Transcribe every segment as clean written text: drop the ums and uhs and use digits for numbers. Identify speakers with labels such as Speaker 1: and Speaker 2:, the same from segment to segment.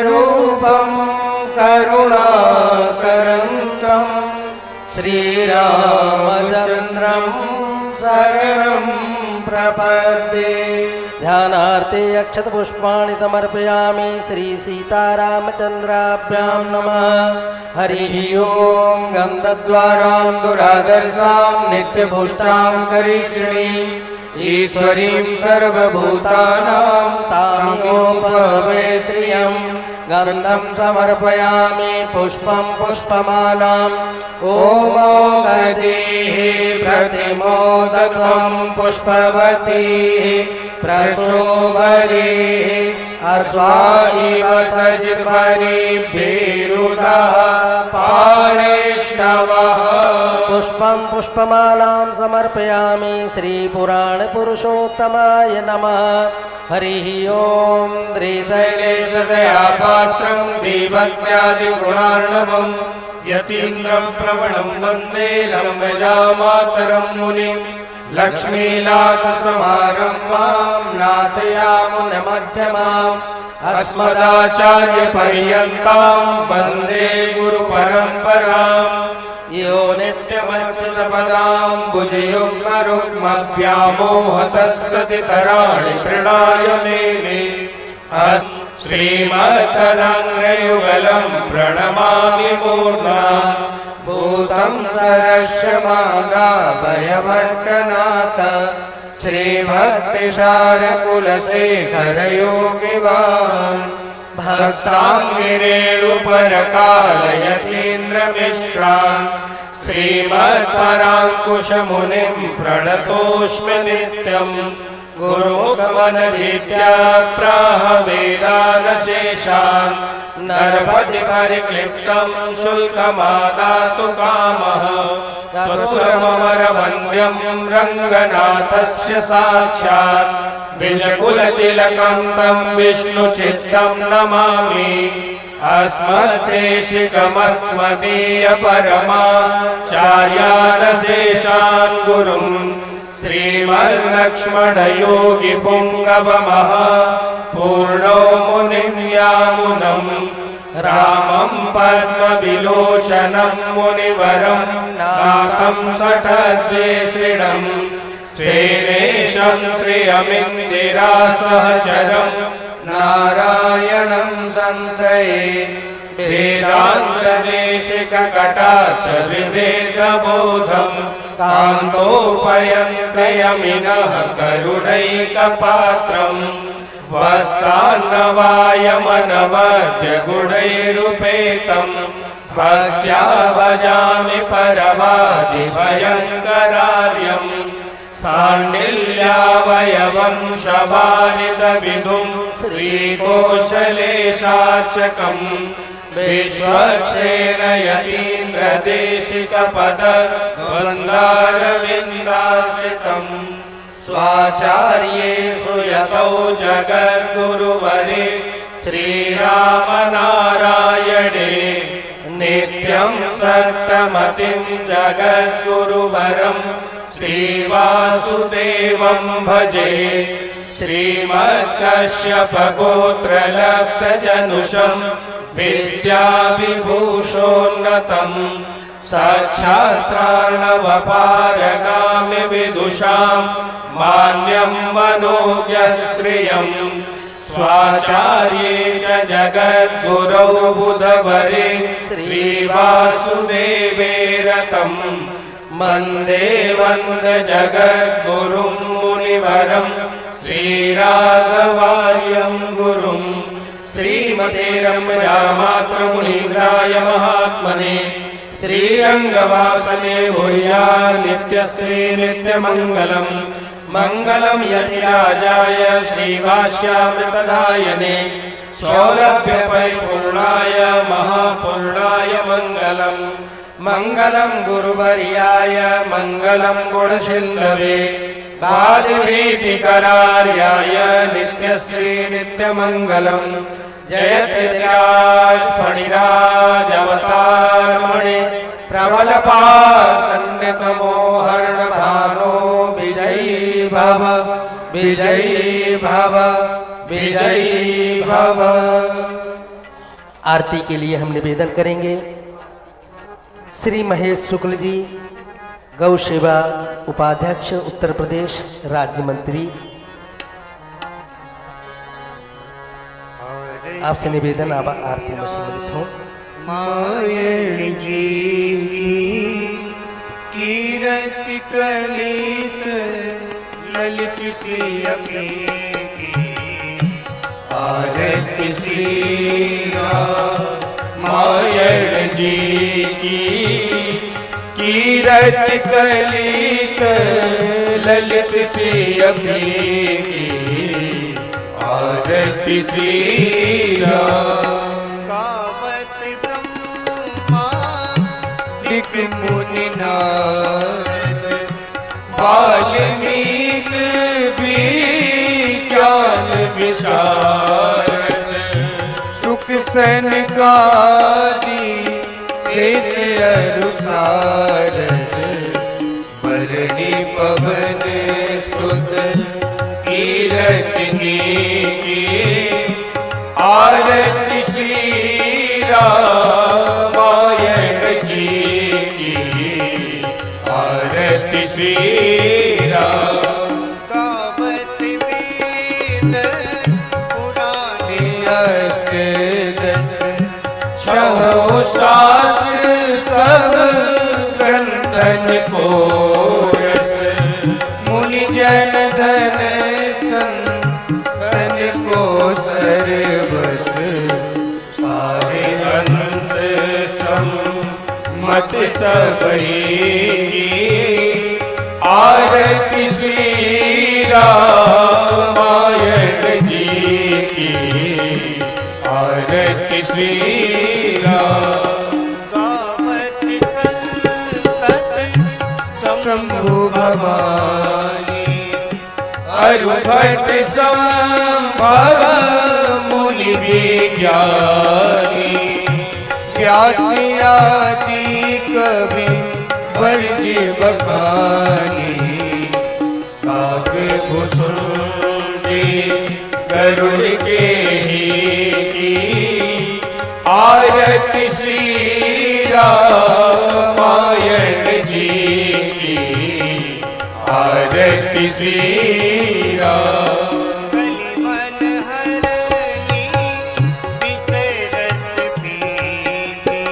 Speaker 1: रूपं करुणाकरन्तं श्रीरामचन्द्रं शरणं प्रपद्ये। ध्यानार्थे अक्षतपुष्पाणि समर्पयामि। श्री सीतारामचन्द्राभ्यां नमः। हरिः ओं। गन्धद्वारां दुरादर्शां नित्यपुष्टां करिष्यणि ईश्वरीं सर्वभूतानां तामियोपवे श्रियं। गन्धं समर्पयामि पुष्पं पुष्पमालाम्। ॐ गतिः प्रतिमोदकं पुष्पवतीः प्रशोभरीः अश्वाइव सजित्परिभिरुदः पारेष्णवः। पुष्पं पुष्पमालां समर्पयामि। श्रीपुराणपुरुषोत्तमाय नमः। हरिः ओं। श्रीशैलेशदयापात्रं दीभक्त्यादिगुणार्णवं यतीन्द्रं प्रवणं वन्दे रम्यजामातरं मुनिं। लक्ष्मीनाथसमारम्भां नाथयामुनमध्यमाम् अस्मदाचार्यपर्यन्तां वन्दे गुरुपरम्पराम्। यो नित्यमच्युतपदाम्बुजयुग्मरुग्मव्यामोहतस्सतितराणि तृणाय मेने। श्रीमत्तदाङ्घ्रियुगलं प्रणमामि मूर्धा। भूतं सरश्च मागाभयभट्टनाथ श्रीभक्तिसारकुलशेखर योगिवान्। भक्ताङ्गिरेणुपरकालयतीन्द्रमिश्रान् श्रीमत्पराङ्कुशमुनिं प्रणतोऽस्मि नित्यम्। गुरुमुखमनधीत्या प्राह वेदानशेषान् नरपति परिक्लिप्तं शुल्कमादातु कामः। सुरमरवन्द्यं रङ्गनाथस्य साक्षात् द्विजकुलतिलकं तं विष्णुचित्तं नमामि। अस्मद्देशिकमस्मदीयपरमाचार्यानशेषान् गुरुं श्रीमल्लक्ष्मणयोगिपुङ्गवमः पूर्णो मुनिं यामुनं रामं पद्मविलोचनं मुनिवरं नाथं शठद्वेषिणं श्रीनेशं श्रियमिन्दिरासहचरं नारायणं संश्रये। वेदान्तदेशिककटाक्षविवेकबोधं कान्तोपयन्तयमिनः करुणैकपात्रम्। वत्सान्नवायमनवद्यगुणैरुपेतं भक्त्या भजामि परमादिभयङ्करार्यम्। साण्डिल्यावयवं शवारिदविदुं श्रीकोशलेशार्चकम् विश्वक्षेणयतीन्द्रदेशिकपदवन्दारविन्दाश्रितम्। स्वाचार्येषु यतौ जगद्गुरुवरे श्रीरामनारायणे नित्यं सत्यमतिं जगद्गुरुवरं श्रीवासुदेवं भजे। श्रीमत्कश्यपगोत्रलब्धजनुषं विद्याविभूषोन्नतं सच्छास्त्रार्णवपारगामि विदुषां मान्यं मनोज्ञश्रियं। स्वाचार्ये च जगद्गुरौ बुधवरे श्रीवासुदेवे रतं वन्दे जगद्गुरुं मुनिवरं श्रीराघवार्यं गुरुं। श्रीमते रम्यजामातृमुनीन्द्राय महात्मने श्रीरङ्गवासने भूयात् नित्यश्री नित्यमङ्गलम्। मङ्गलं यतिराजाय श्रीभाष्यामृतदायने सौरभ्यपरिपूर्णाय महापूर्णाय मङ्गलम्। मङ्गलं गुरुवर्याय मङ्गलं गुणसिन्धवे वादिभीतिकरार्याय नित्यश्री नित्यमङ्गलम्। जयतिराज फणिराज अवतारमणे प्रबलपासन्नतमोहरणभानो विजयी भव विजयी भव विजयी भव।
Speaker 2: आरती के लिए हम निवेदन करेंगे श्री महेश शुक्ल जी, गौ सेवा उपाध्यक्ष उत्तर प्रदेश राज्य मंत्री। आपसे निवेदन, आप आरती में सम्मिलित हो।
Speaker 1: मायण जी कीरति कलित ललित सी आरती श्री मायण जी की कीरति कलित ललित सी आरती श्री कावत ब्रह्मा दिक मुनिनाथ वाल्मीक भी ज्ञान विशारद सुख सनकादि शेष अनुसारद भरणी पवन सुत कीरतनी की आरती श्री रामायण जी की आरती श्री कावत वेद पुराणे अष्टदश छहो शास्त्र सब ग्रंथन को रस मुनि जन धन संतन को सर्वस सारे अंश सम्मत सबही आरती श्री रामायण जी की आरती श्री कामत शंभु भवानी अरुभट संभव मुनि विज्ञानी व्यासी आदि कवि वर्ज बखानी काग भुसुंडी गरुड़ के ही की आरती श्री रामायण जी की आरती श्री कलिमल हरली विषरस पीती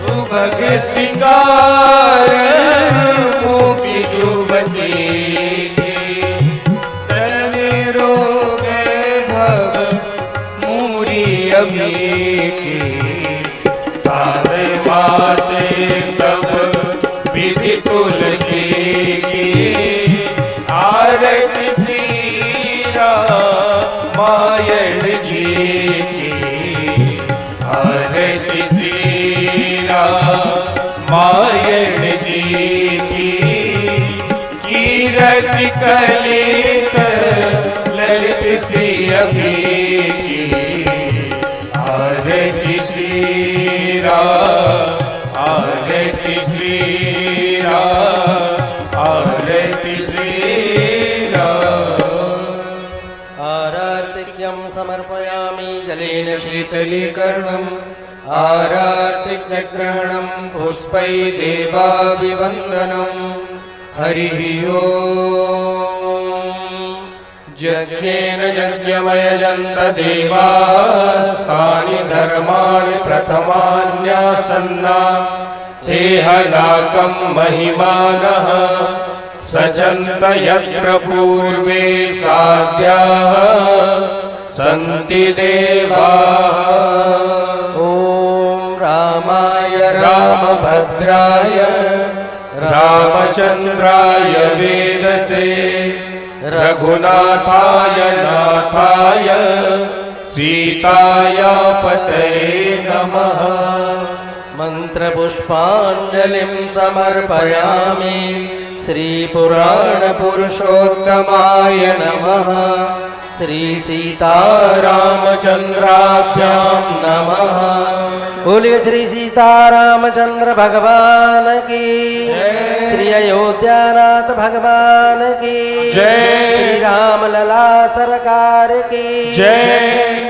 Speaker 1: सुभग सिंगार मुखी युवती तन रोग भव मूरी अमीकी बात सब विधि तुलसी की आरती श्री रामायण जी की आरती श्री रामायण जी की कीरति कलित ललित श्री की आरती श्री आरती श्री आरती श्री
Speaker 2: आरार्तिक्यं समर्पयामि जलेन
Speaker 1: शीतलीकरणम् आरार्तिक्यग्रहणं पुष्पै देवाभिवन्दनम् हरिः ओम् यज्ञेन यज्ञमयजन्त देवास्तानि धर्माणि प्रथमान्यासन्ना देहनाकं महिमानः सचन्त यत्र पूर्वे साध्याः सन्ति देवाः।
Speaker 2: ॐ रामाय
Speaker 1: रामभद्राय रामचन्द्राय वेदसे रघुनाथाय नाथाय सीताया पतये नमः।
Speaker 2: मंत्रपुष्पाञ्जलिं समर्पयामि श्रीपुराणपुरुषोत्तमाय नमः।
Speaker 1: श्रीसीतारामचन्द्राभ्यां
Speaker 2: नमः। बोलिए श्री सीतारामचंद्र भगवान की श्री अयोध्यानाथ भगवान की
Speaker 1: जय।
Speaker 2: श्री राम लला सरकार की
Speaker 1: जय।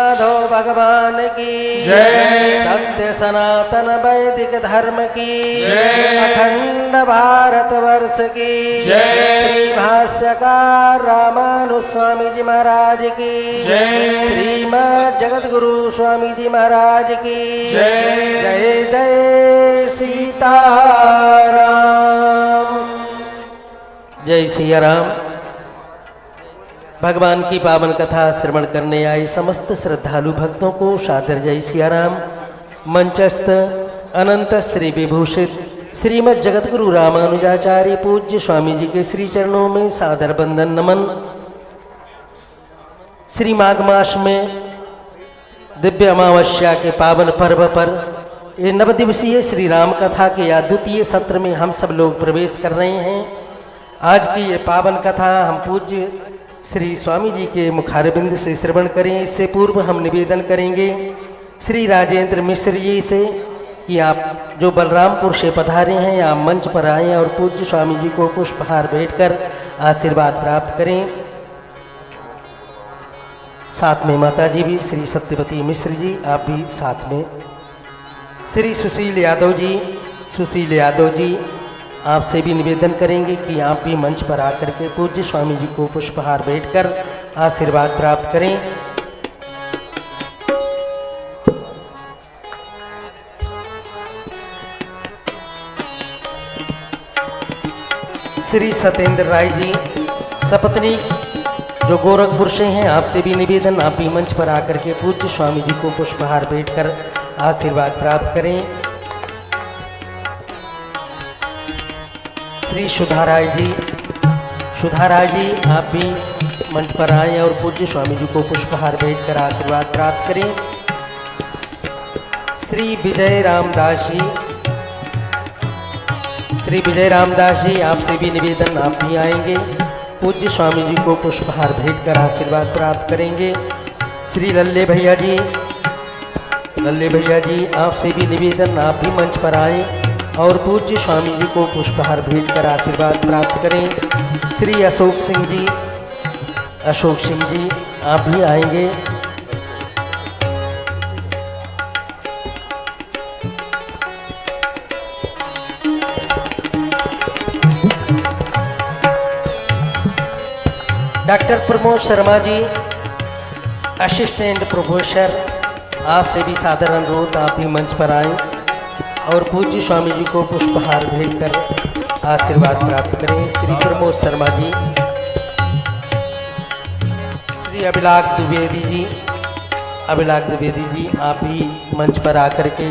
Speaker 2: माधव भगवान की
Speaker 1: जय।
Speaker 2: सत्य सनातन वैदिक धर्म की
Speaker 1: जय।
Speaker 2: अखंड भारत वर्ष की
Speaker 1: जय।
Speaker 2: श्री भाष्यकार रामानुज स्वामी जी महाराज की
Speaker 1: जय।
Speaker 2: श्रीमद जगत गुरु स्वामी जी महाराज की
Speaker 1: जय।
Speaker 2: जय जय सीताराम। जय सिया राम। भगवान की पावन कथा श्रवण करने आए समस्त श्रद्धालु भक्तों को सादर जय सिया राम। मंचस्थ अनंत श्री विभूषित श्रीमद जगतगुरु रामानुजाचार्य पूज्य स्वामी जी के श्री चरणों में सादर बंदन नमन। श्री माघ मास में दिव्य अमावस्या के पावन पर्व पर ये नवदिवसीय श्री राम कथा के द्वितीय सत्र में हम सब लोग प्रवेश कर रहे हैं। आज की ये पावन कथा हम पूज्य श्री स्वामी जी के मुखारबिंद से श्रवण करें। इससे पूर्व हम निवेदन करेंगे श्री राजेंद्र मिश्र जी से कि आप जो बलरामपुर से पधारे हैं आप मंच पर आएँ और पूज्य स्वामी जी को पुष्पहार भेंटकर आशीर्वाद प्राप्त करें। साथ में माता जी भी श्री सत्यवती मिश्र जी आप भी साथ में। श्री सुशील यादव जी आपसे भी निवेदन करेंगे कि आप भी मंच पर आकर के पूज्य स्वामी जी को पुष्पहार भेंटकर आशीर्वाद प्राप्त करें। श्री सत्येंद्र राय जी सपत्नी जो गोरखपुर से हैं आपसे भी निवेदन आप भी मंच पर आकर के पूज्य स्वामी जी को पुष्पहार भेंटकर आशीर्वाद प्राप्त करें। श्री सुधा राय जी आप भी मंच पर आएँ और पूज्य स्वामी जी को पुष्पहार भेंटकर आशीर्वाद प्राप्त करें। श्री विजय रामदास जी आपसे भी निवेदन आप भी आएंगे पूज्य स्वामी जी को पुष्पहार भेंटकर आशीर्वाद प्राप्त करेंगे। श्री लल्ले भैया जी आपसे भी निवेदन आप भी मंच पर आएँ और पूज्य स्वामी जी को पुष्पहार भेंटकर आशीर्वाद प्राप्त करें। श्री अशोक सिंह जी आप भी आएंगे। Doctor Pramod Sharma ji assistant professor आपसे भी सादर अनुरोध आप भी मंच पर आएं और पूज्य स्वामी जी को पुष्पहार भेंटकर आशीर्वाद प्राप्त करें। श्री प्रमोद शर्मा जी, श्री अभिलाष द्विवेदी जी आप भी मंच पर आकर के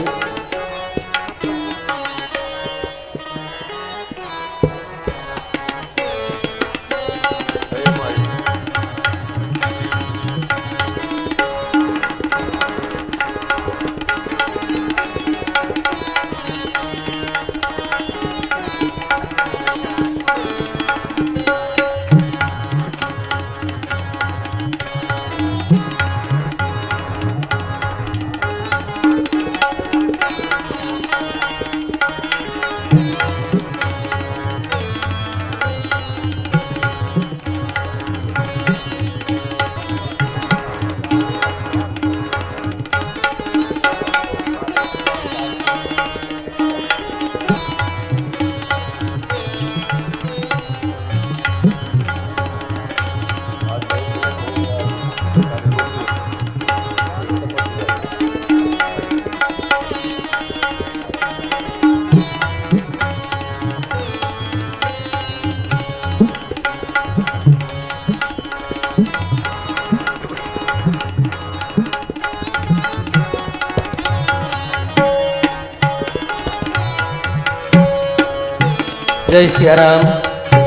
Speaker 2: जय सिया राम।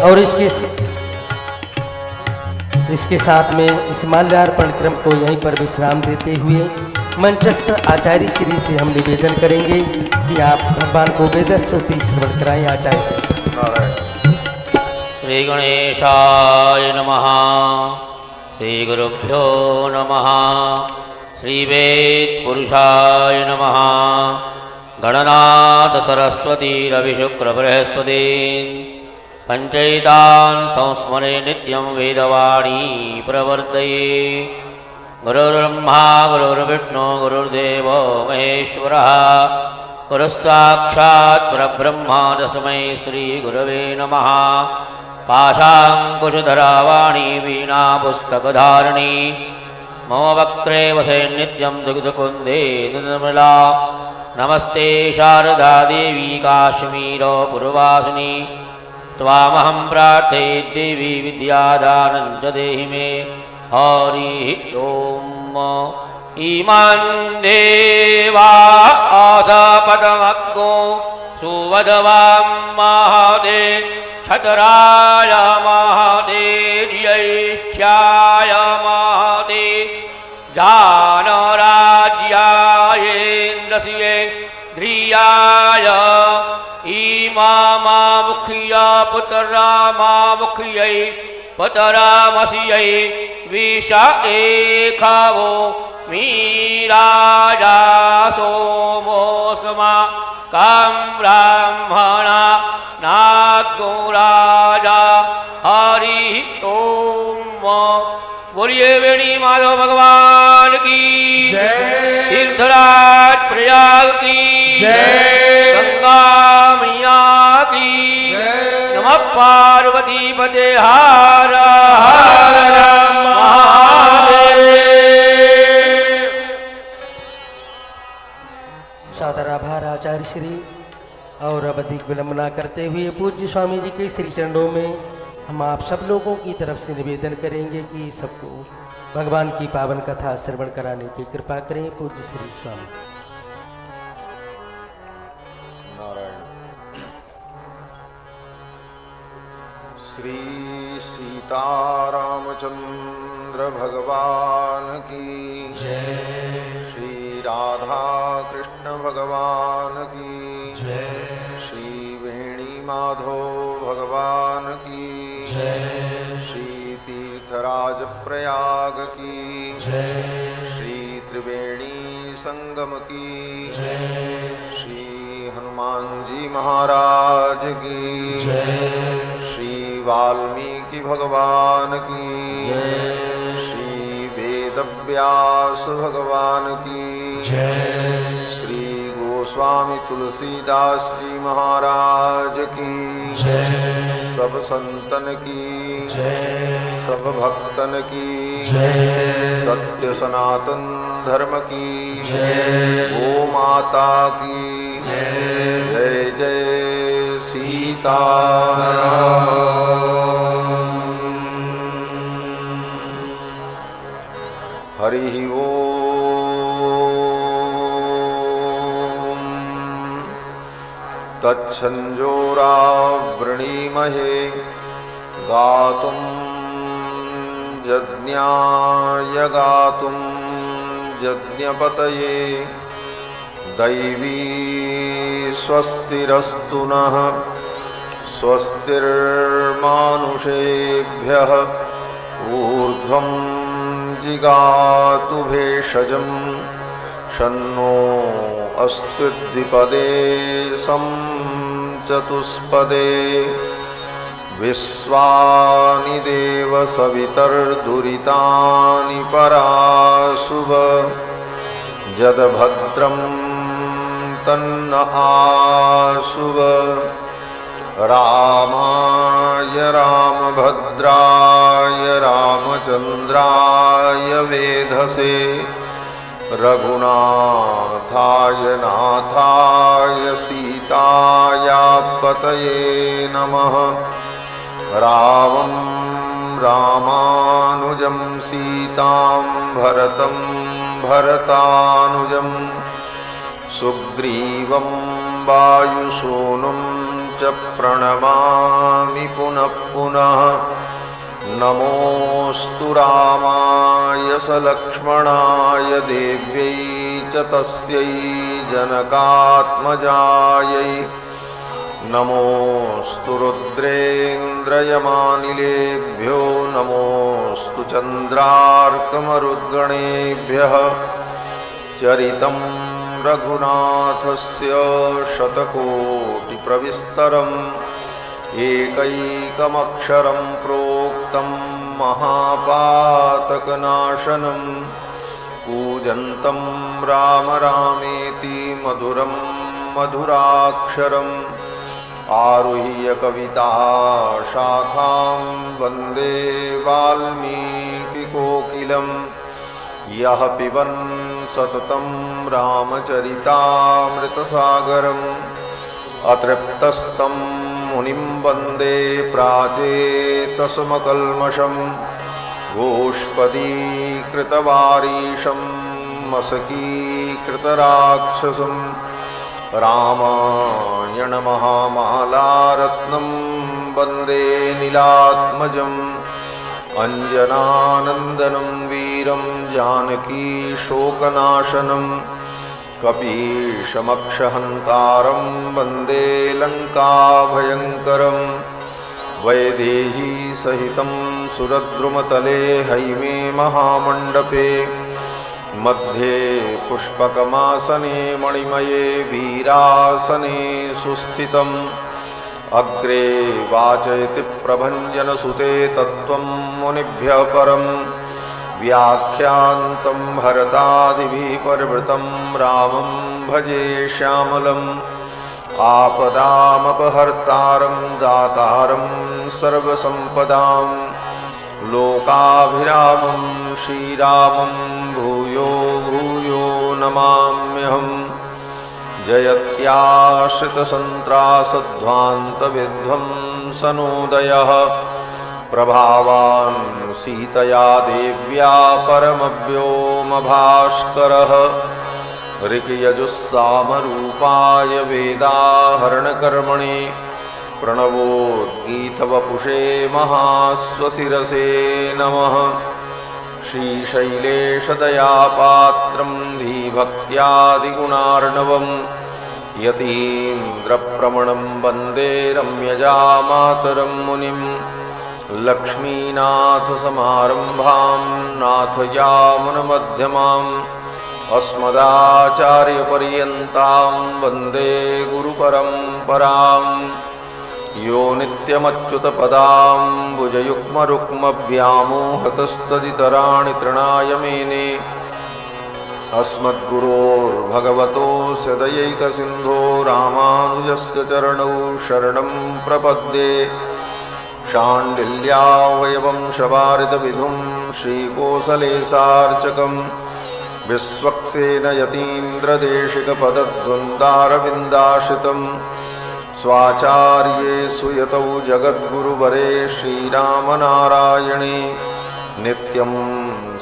Speaker 2: और इसके साथ में इस माल्यार्पण क्रम को यहीं पर विश्राम देते हुए मंचस्थ आचार्य श्री से हम निवेदन करेंगे कि आप भगवान को वेद स्तुति श्रवण कराएं। आचार्य से
Speaker 3: श्री गणेशाय नमः, श्री गुरुभ्यो नमः, श्री वेद पुरुषाय नमः। गणनाथ सरस्वती रवि शुक्र बृहस्पति पंचैतान् संस्मरे नित्यं वेदवाणी प्रवर्तये। गुरुर्ब्रह्मा गुरुर्विष्णु गुरुर्देवो महेश्वरः गुरुस्साक्षात् परब्रह्म तस्मै श्रीगुरवे नमः। पाशाङ्कुशधरावाणी वीणा पुस्तकधारिणी मम वक्त्रे वसे नित्यं दुग्धकुन्दे निर्मला। नमस्ते शारदा देवी काश्मीरो पुरवासिनी त्वामहं प्रार्थये देवी विद्यादानं च देहि मे। हरिः ॐ। इमं देवा आसपदमग्गो सुवधवां महते क्षतराय महते ज्येष्ठ्याय महते जानराज्यायेन्द्रस्य ध्रियाय इमामुख्या पुत्ररामामुख्यै पुत्ररामस्यै विषएखावो मीराजा सोमोऽस्मा कं ब्राह्मणा नागोराजा। हरिः ॐ। बोलिए वेणी माधव भगवान की
Speaker 1: जय।
Speaker 3: तीर्थराज प्रयाग की
Speaker 1: जय।
Speaker 3: गंगा मैया की
Speaker 1: जय।
Speaker 3: नमः पार्वती पते हर हर महादेव।
Speaker 2: सादर आभार आचार्य श्री। और अब अधिक विलंब न करते हुए पूज्य स्वामी जी के श्री चरणों में हम आप सब लोगों की तरफ से निवेदन करेंगे कि सबको भगवान की पावन कथा श्रवण कराने की कृपा करें। पूज्य श्री स्वामी।
Speaker 4: नारायण। श्री सीतारामचंद्र भगवान की
Speaker 1: जय।
Speaker 4: श्री राधा कृष्ण भगवान की
Speaker 1: जय।
Speaker 4: श्री वेणी माधव भगवान की
Speaker 1: जय।
Speaker 4: श्री तीर्थराज प्रयाग की
Speaker 1: जय।
Speaker 4: श्री त्रिवेणी संगम की
Speaker 1: जय।
Speaker 4: श्री हनुमान जी महाराज की
Speaker 1: जय।
Speaker 4: श्री वाल्मीकि भगवान की
Speaker 1: जय।
Speaker 4: श्री वेदव्यास भगवान की
Speaker 1: जय।
Speaker 4: श्री गोस्वामी तुलसीदास जी महाराज की
Speaker 1: जय।
Speaker 4: सब संतन की
Speaker 1: जय।
Speaker 4: सब भक्तन की
Speaker 1: जय।
Speaker 4: सत्य सनातन धर्म की
Speaker 1: जय।
Speaker 4: गो माता की जय जय सीताराम। हरि ओम। तच्छंजोरावृणीमहे गातुं यज्ञाय गातुं यज्ञपतये दैवी स्वस्तिरस्तु नः स्वस्तिर्मानुषेभ्यः ऊर्ध्वं जिगातु भेषजं शन्नो अस्तु द्विपदे सं चतुष्पदे विश्वानि देव सवितर्दुरितानि पराशुभ जदभद्रं तन्न आशुभ रामाय रामभद्राय रामचन्द्राय वेधसे रघुनाथाय नाथाय सीतायापतये नमः। रामं रामानुजं सीतां भरतं भरतानुजं सुग्रीवं वायुसूनुं च प्रणमामि पुनः पुनः। नमोऽस्तु रामाय सलक्ष्मणाय देव्यै च तस्यै जनकात्मजायै। नमोऽस्तु रुद्रेन्द्रयमानिलेभ्यो नमोऽस्तु चन्द्रार्कमरुद्गणेभ्यः। चरितं रघुनाथस्य शतकोटिप्रविस्तरम् एकैकमक्षरं प्रोक्तं महापातकनाशनं कूजन्तं राम रामेति मधुरं मधुराक्षरम् आरुह्य कविता शाखां वन्दे वाल्मीकिकोकिलं यः पिबन् सततं रामचरितामृतसागरम् अतृप्तस्तं मुनिं वन्दे प्राचेतसमकल्मषं गोष्पदीकृतवारीशं मसकीकृतराक्षसं रामायणमहामालारत्नं वन्दे नीलात्मजम् अञ्जनानन्दनं वीरं जानकीशोकनाशनं कपीशमक्षहन्तारं वन्दे लङ्काभयङ्करं वैदेही सहितं सुरद्रुमतले हैमे महामण्डपे मध्ये पुष्पकमासने मणिमये वीरासने सुस्थितम् अग्रे वाचयति प्रभञ्जनसुते तत्त्वं मुनिभ्यः परं व्याख्यान्तं भरतादिभिः परिवृतं रामं भजे श्यामलम् आपदामपहर्तारं दातारं सर्वसम्पदां लोकाभिरामं श्रीरामं भूयो भूयो नमाम्यहम् जयत्याश्रितसन्त्रासध्वान्तविध्वंसनोदयः प्रभावान् सीतया देव्या परमव्योमभास्करः ऋक्यजुस्सामरूपाय वेदाहरणकर्मणे प्रणवोद्गीतवपुषे महास्वशिरसे नमः श्रीशैलेशदयापात्रं धीभक्त्यादिगुणार्णवं यतीन्द्रप्रमणं वन्दे रम्यजामातरं मुनिं लक्ष्मीनाथसमारम्भां नाथयामुनमध्यमाम् अस्मदाचार्यपर्यन्तां वन्दे गुरुपरम्पराम् यो नित्यमच्युतपदाम्बुजयुग्मरुक्मव्यामोहतस्तदितराणि तृणाय मेने अस्मद्गुरोर्भगवतोऽस्य दयैकसिन्धो रामानुजस्य चरणौ शरणं प्रपद्ये शाण्डिल्यावयवं शवारितविधुं श्रीकोसलेशार्चकम् विश्वक्सेन यतीन्द्रदेशिकपदद्वन्द्वारविन्दाश्रितं स्वाचार्ये सुयतौ जगद्गुरुवरे श्रीरामनारायणे नित्यं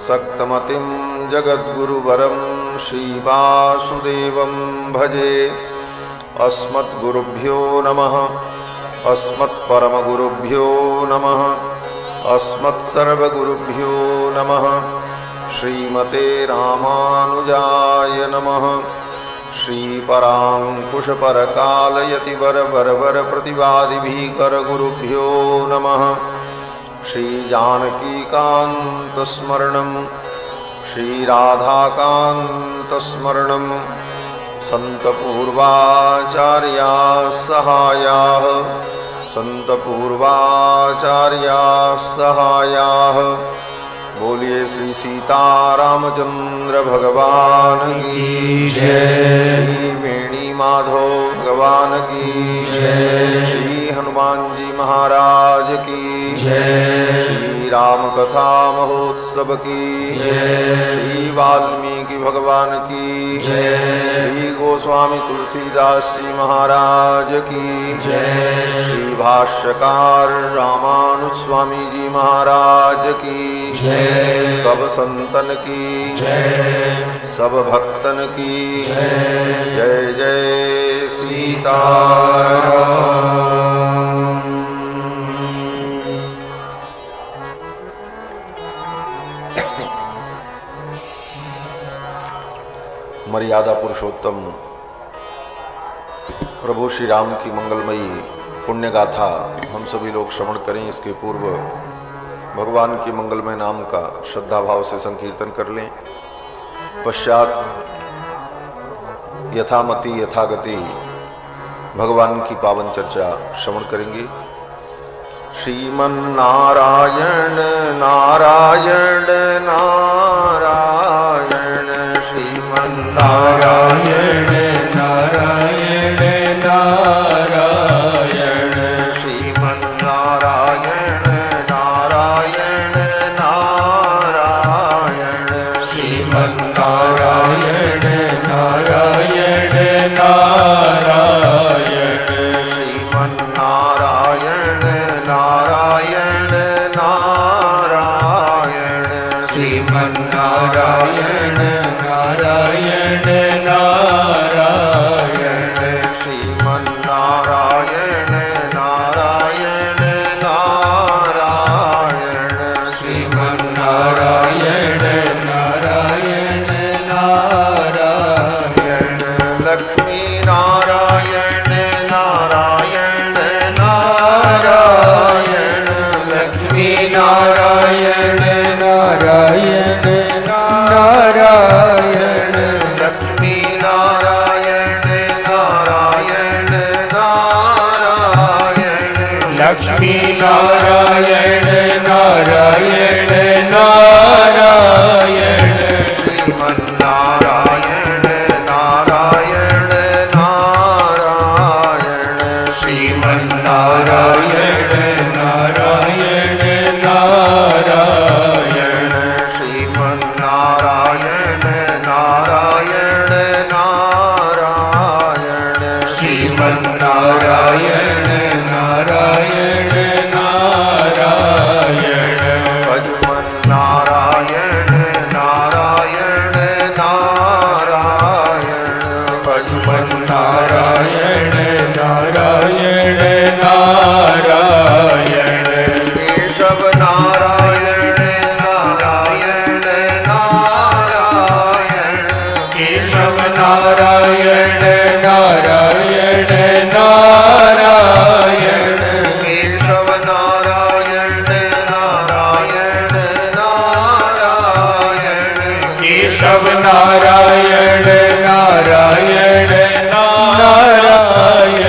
Speaker 4: सक्तमतिं जगद्गुरुवरं श्रीवासुदेवं भजे। अस्मद्गुरुभ्यो नमः। अस्मत्परमगुरुभ्यो नमः। अस्मत्सर्वगुरुभ्यो नमः। श्रीमते रामानुजाय नमः। श्रीपराङ्कुशपरकालयतिवरवरवरप्रतिवादिभिकरगुरुभ्यो नमः। श्रीजानकीकान्तस्मरणं श्रीराधाकान्तस्मरणं सन्तपूर्वाचार्याः सहायाः सन्तपूर्वाचार्याः सहायाः। बोलिए श्री सीतारामचंद्र भगवान की जय। श्री वेणी माधव भगवान की जय। श्री हनुमान जी महाराज की जय। श्री राम कथा महोत्सव की जय। श्री वाल्मीकि भगवान की जय। श्री गोस्वामी तुलसीदास जी महाराज की जय। श्री भाष्यकार रामानुज स्वामी जी महाराज की जय। सब संतन की जय। सब भक्तन की जय। जय जय सीताराम। मर्यादा पुरुषोत्तम प्रभु श्री राम की मंगलमयी पुण्य गाथा हम सभी लोग श्रवण करें। इसके पूर्व भगवान की मंगलमय नाम का श्रद्धा भाव से संकीर्तन कर लें। पश्चात यथामति यथागति भगवान की पावन चर्चा श्रवण करेंगे। श्रीमन्नारायण नारायण नारायण
Speaker 1: नारायण नारायण नारायण
Speaker 4: श्रीमन्नारायण नारायण नारायण
Speaker 1: श्रीमन्नारायण नारायण नारायण
Speaker 4: श्रीमन्नारायण नारायण नारायण
Speaker 1: श्रीमन्नारायण नारायण नारायण
Speaker 4: श्रीमन्नारायण नारायण नारायण
Speaker 1: श्रीमन्नारायण नारायण नारायण
Speaker 4: लक्ष्मी नारायण नारायण नारायण
Speaker 1: लक्ष्मी नारायण नारायण नारायण
Speaker 4: लक्ष्मी नारायण नारायण नारायण
Speaker 1: लक्ष्मी नारायण नारायण नारायण
Speaker 4: श्रीमन्नारायण नारायण नारायण
Speaker 1: श्रीमन्नारायण नारायण नारायण
Speaker 4: श्रीमन्नारायण नारायण नारायण
Speaker 1: श्रीमन्नारायण नारायण नारायण
Speaker 4: भजमन्नारायण नारायण नारायण
Speaker 1: भजमन्नारायण नारायण नारायण
Speaker 4: केशव नारायण नारायण नारायण
Speaker 1: केशव नारायण नारायण नारायण
Speaker 4: केशव नारायण नारायण नारायण
Speaker 1: केशव नारायण नारायण नारायण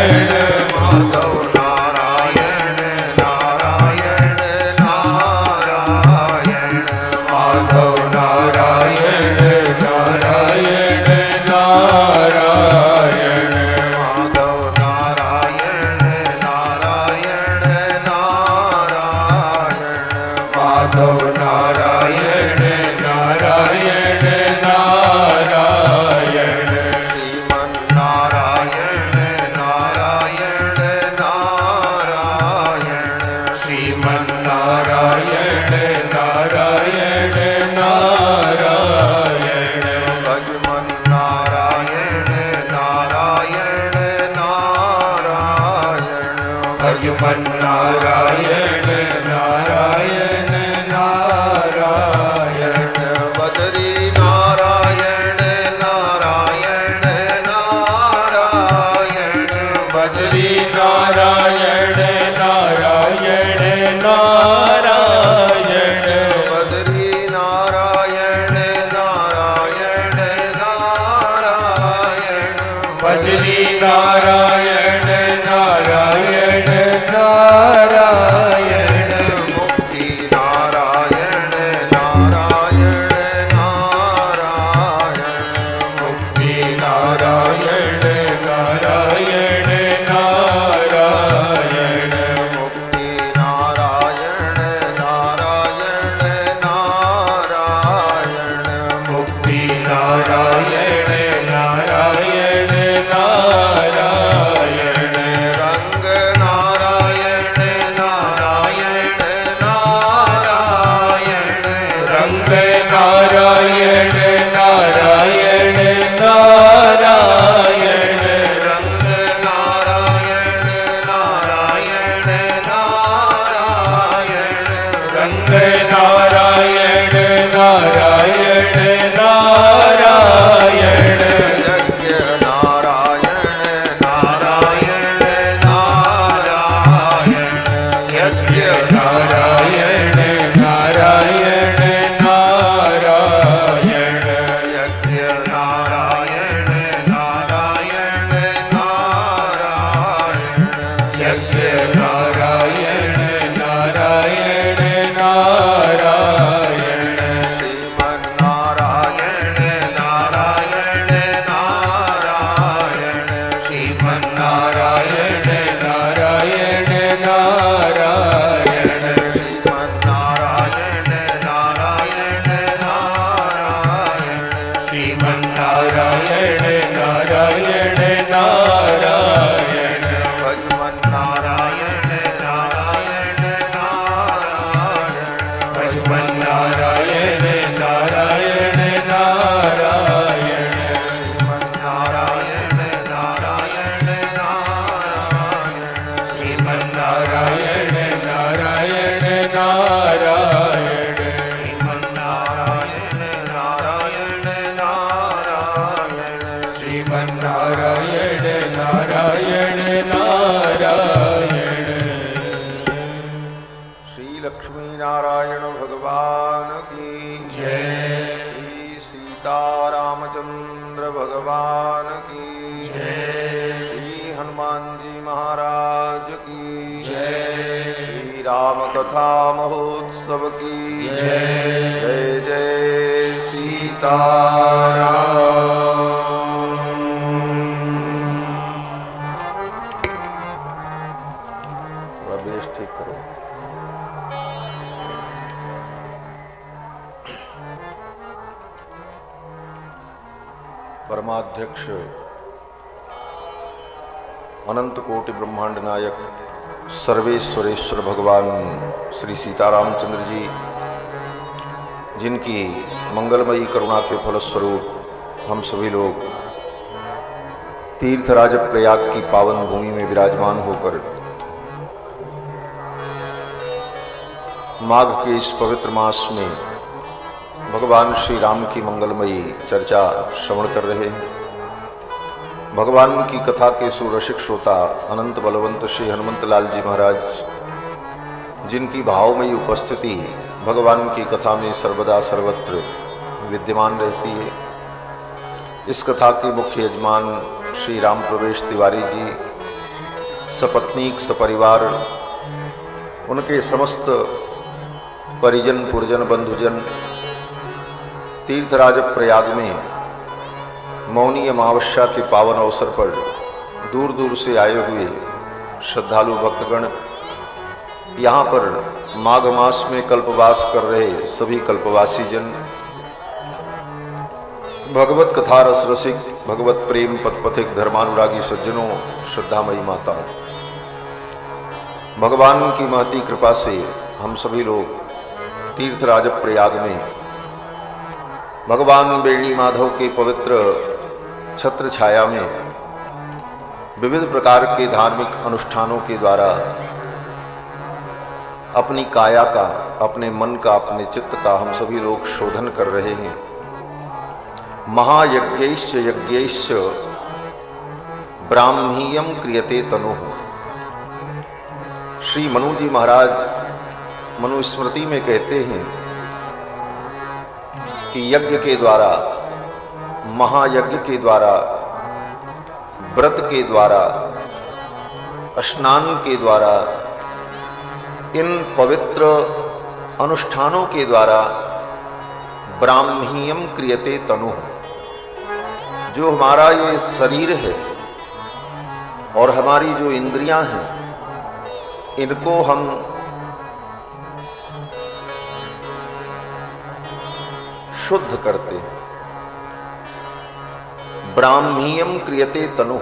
Speaker 4: माधव नारायण नारायण नारायण
Speaker 1: माधव नारायण नारायण नारायण
Speaker 4: माधव नारायण नारायण नारायण
Speaker 1: माधव नारायण नारायण नारायण
Speaker 4: श्रीमन्नारायण नारायण नारायण
Speaker 1: श्रीमन्नारायण नारायण नारायण
Speaker 4: भजमन्नारायण नारायण नारायण
Speaker 1: भजमन्नारायण नारायण नारायण
Speaker 4: बदरी नारायण नारायण नारायण
Speaker 1: बद्री नारायण नारायण नारायण
Speaker 4: बदरी नारायण नारायण नारायण
Speaker 1: बद्री नारायण नारायण नारायण
Speaker 4: मुक्ति नारायण नारायण नारायण
Speaker 1: मुक्ति नारायण नारायण नारायण
Speaker 4: मुक्ति नारायण नारायण नारायण
Speaker 1: मुक्ति नारायण नारायण नारायण
Speaker 4: रंग नारायण नारायण नारायण
Speaker 1: रंग नारायण नारायण नारायण
Speaker 4: रंग नारायण नारायण नारायण
Speaker 1: रंग नारायण नारायण नारायण श्रीमन्नारायण नारायण नारायण
Speaker 4: भजमन्नारायण नारायण नारायण
Speaker 1: भजमन्नारायण नारायण नारायण
Speaker 4: नारायण नारायण नारायण
Speaker 1: श्रीमन्नारायण नारायण नारायण
Speaker 4: नारायण नारायण नारायण
Speaker 1: श्रीमन्नारायण नारायण नारायण
Speaker 4: श्री लक्ष्मी नारायण भगवान की
Speaker 1: जय
Speaker 4: श्री सीतारामचंद्र भगवान की
Speaker 1: जय
Speaker 4: श्री हनुमान जी महाराज की
Speaker 1: जय
Speaker 4: श्री राम कथा महोत्सव की
Speaker 1: जय
Speaker 4: जय जय सीताराम। थोड़ा बेस ठीक करो। परमाध्यक्ष अनंत कोटि ब्रह्मांड नायक सर्वेश्वरेश्वर भगवान श्री सीतारामचंद्र जी, जिनकी मंगलमयी करुणा के फलस्वरूप हम सभी लोग तीर्थराज प्रयाग की पावन भूमि में विराजमान होकर माघ के इस पवित्र मास में भगवान श्री राम की मंगलमयी चर्चा श्रवण कर रहे हैं। भगवान की कथा के सुरसिक श्रोता अनंत बलवंत श्री हनुमंत लाल जी महाराज, जिनकी भावमयी उपस्थिति भगवान की कथा में सर्वदा सर्वत्र विद्यमान रहती है। इस कथा के मुख्य यजमान श्री राम प्रवेश तिवारी जी, सपत्नीक सपरिवार, उनके समस्त परिजन पुरजन बंधुजन तीर्थराज प्रयाग में मौनी अमावस्या के पावन अवसर पर दूर दूर से आए हुए श्रद्धालु भक्तगण, यहाँ पर माघ मास में कल्पवास कर रहे सभी कल्पवासी जन, भगवत कथा रस रसिक, भगवत प्रेम पथपथिक धर्मानुरागी सज्जनों, श्रद्धामयी माताओं, भगवान की महती कृपा से हम सभी लोग तीर्थराज प्रयाग में भगवान बेणी माधव के पवित्र छत्र छाया में विविध प्रकार के धार्मिक अनुष्ठानों के द्वारा अपनी काया का, अपने मन का, अपने चित्त का हम सभी लोग शोधन कर रहे हैं। महायज्ञैश्च यज्ञैश्च ब्राह्मीयम क्रियते तनुः। श्री मनु जी महाराज मनुस्मृति में कहते हैं कि यज्ञ के द्वारा, महायज्ञ के द्वारा, व्रत के द्वारा, स्नान के द्वारा, इन पवित्र अनुष्ठानों के द्वारा ब्राह्मीयम क्रियते तनु, जो हमारा ये शरीर है और हमारी जो इंद्रियां हैं, इनको हम शुद्ध करते हैं। ब्राह्मीयम क्रियते तनु,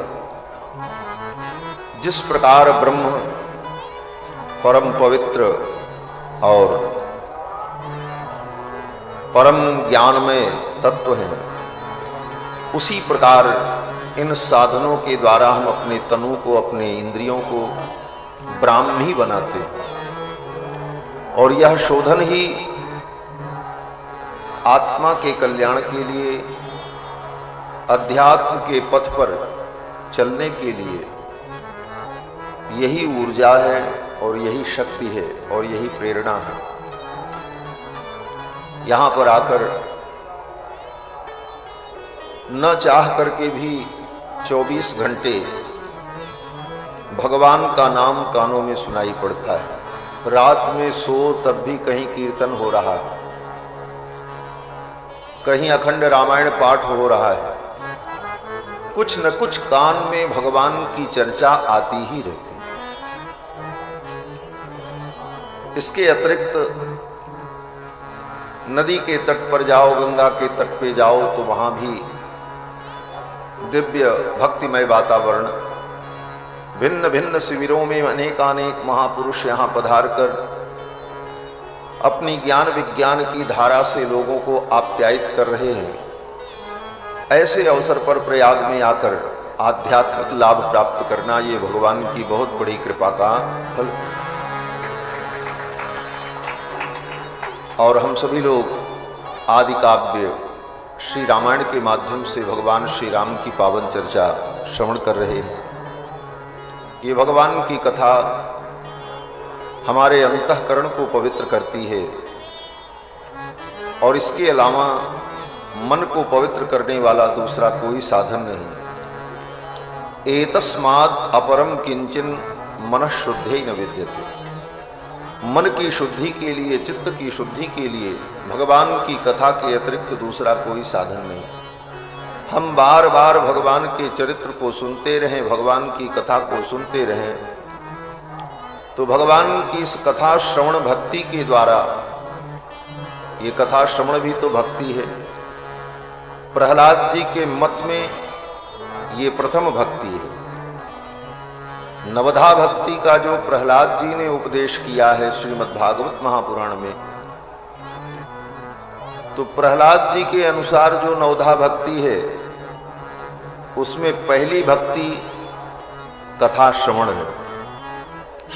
Speaker 4: जिस प्रकार ब्रह्म परम पवित्र और परम ज्ञानमय तत्व है, उसी प्रकार इन साधनों के द्वारा हम अपने तनु को, अपने इंद्रियों को ब्राह्मी बनाते हैं। और यह शोधन ही आत्मा के कल्याण के लिए, अध्यात्म के पथ पर चलने के लिए यही ऊर्जा है और यही शक्ति है और यही प्रेरणा है। यहाँ पर आकर न चाह करके भी 24 घंटे भगवान का नाम कानों में सुनाई पड़ता है। रात में सो तब भी कहीं कीर्तन हो रहा है, कहीं अखंड रामायण पाठ हो रहा है, कुछ न कुछ कान में भगवान की चर्चा आती ही रहती है। इसके अतिरिक्त नदी के तट पर जाओ, गंगा के तट पे जाओ तो वहां भी दिव्य भक्तिमय वातावरण, भिन्न भिन्न शिविरों में अनेकानेक महापुरुष यहाँ पधार कर अपनी ज्ञान विज्ञान की धारा से लोगों को आप्यायित कर रहे हैं। ऐसे अवसर पर प्रयाग में आकर आध्यात्मिक लाभ प्राप्त करना ये भगवान की बहुत बड़ी कृपा का फल। और हम सभी लोग आदि काव्य श्री रामायण के माध्यम से भगवान श्री राम की पावन चर्चा श्रवण कर रहे हैं। ये भगवान की कथा हमारे अंतःकरण को पवित्र करती है और इसके अलावा मन को पवित्र करने वाला दूसरा कोई साधन नहीं। एतस्माद् अपरम किंचन मनः शुद्धे न विद्यते। मन की शुद्धि के लिए, चित्त की शुद्धि के लिए भगवान की कथा के अतिरिक्त दूसरा कोई साधन नहीं। हम बार बार भगवान के चरित्र को सुनते रहें, भगवान की कथा को सुनते रहें, तो भगवान की इस कथा श्रवण भक्ति के द्वारा, ये कथा श्रवण भी तो भक्ति है। प्रहलाद जी के मत में ये प्रथम भक्ति है। नवधा भक्ति का जो प्रहलाद जी ने उपदेश किया है श्रीमद् भागवत महापुराण में, तो प्रहलाद जी के अनुसार जो नवधा भक्ति है उसमें पहली भक्ति कथा श्रवण है।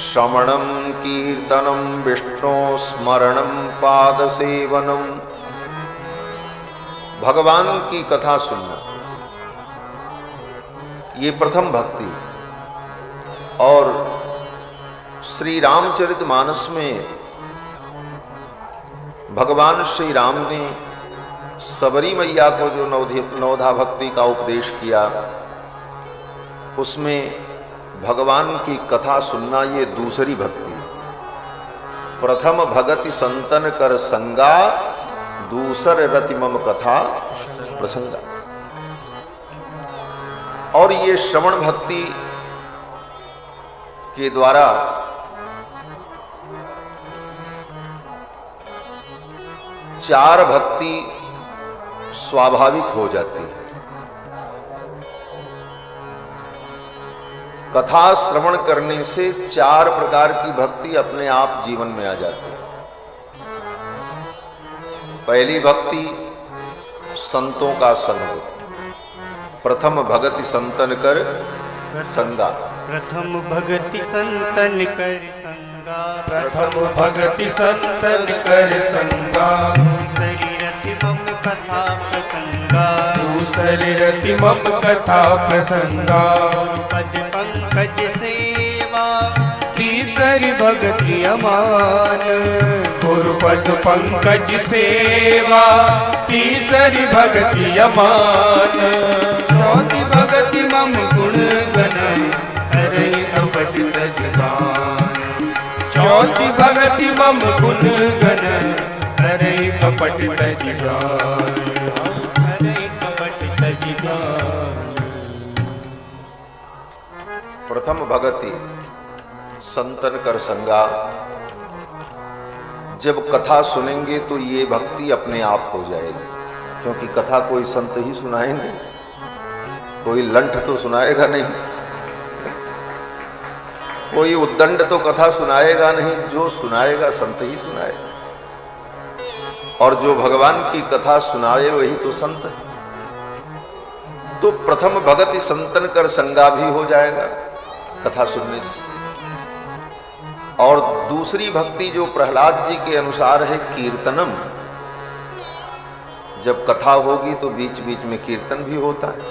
Speaker 4: श्रवणम कीर्तनम विष्णु स्मरणम पाद सेवनम, भगवान की कथा सुनना, ये प्रथम भक्ति। और श्री रामचरितमानस में भगवान श्री राम ने सबरी मैया को जो नवधा भक्ति का उपदेश किया, उसमें भगवान की कथा सुनना ये दूसरी भक्ति। प्रथम भगति संतन कर संगा, दूसर रति मम कथा प्रसंगा। और ये श्रवण भक्ति के द्वारा चार भक्ति स्वाभाविक हो जाती है। कथा श्रवण करने से चार प्रकार की भक्ति अपने आप जीवन में आ जाती है। पहली भक्ति संतों का संग। प्रथम भगति संतन कर संगा।
Speaker 1: प्रथम भगति संतन कर संगा। प्रथम भगति संतन कर संगा। दूसरी रति मम कथा प्रसंगा। दूसरी रति मम कथा प्रसंगा। पद पंकज सेवा। तीसरी भगति अमान। गुरुपद पंकज सेवा। तीसरी भगति अमान। चौथी भगति मम गुण गण। कपट तजगान। चौथी भगति मम गुण गण। हरे कपट तजगान। हरे कपट तजगान।
Speaker 4: प्रथम भगति संतन कर संगा। जब कथा सुनेंगे तो ये भक्ति अपने आप हो जाएगी, क्योंकि कथा कोई संत ही सुनाएंगे, कोई लंठ तो सुनाएगा नहीं, कोई उद्दंड तो कथा सुनाएगा नहीं। जो सुनाएगा संत ही सुनाएगा, और जो भगवान की कथा सुनाए वही तो संत है। तो प्रथम भगति संतन कर संगा भी हो जाएगा कथा सुनने से। और दूसरी भक्ति जो प्रहलाद जी के अनुसार है कीर्तनम। जब कथा होगी तो बीच बीच में कीर्तन भी होता है।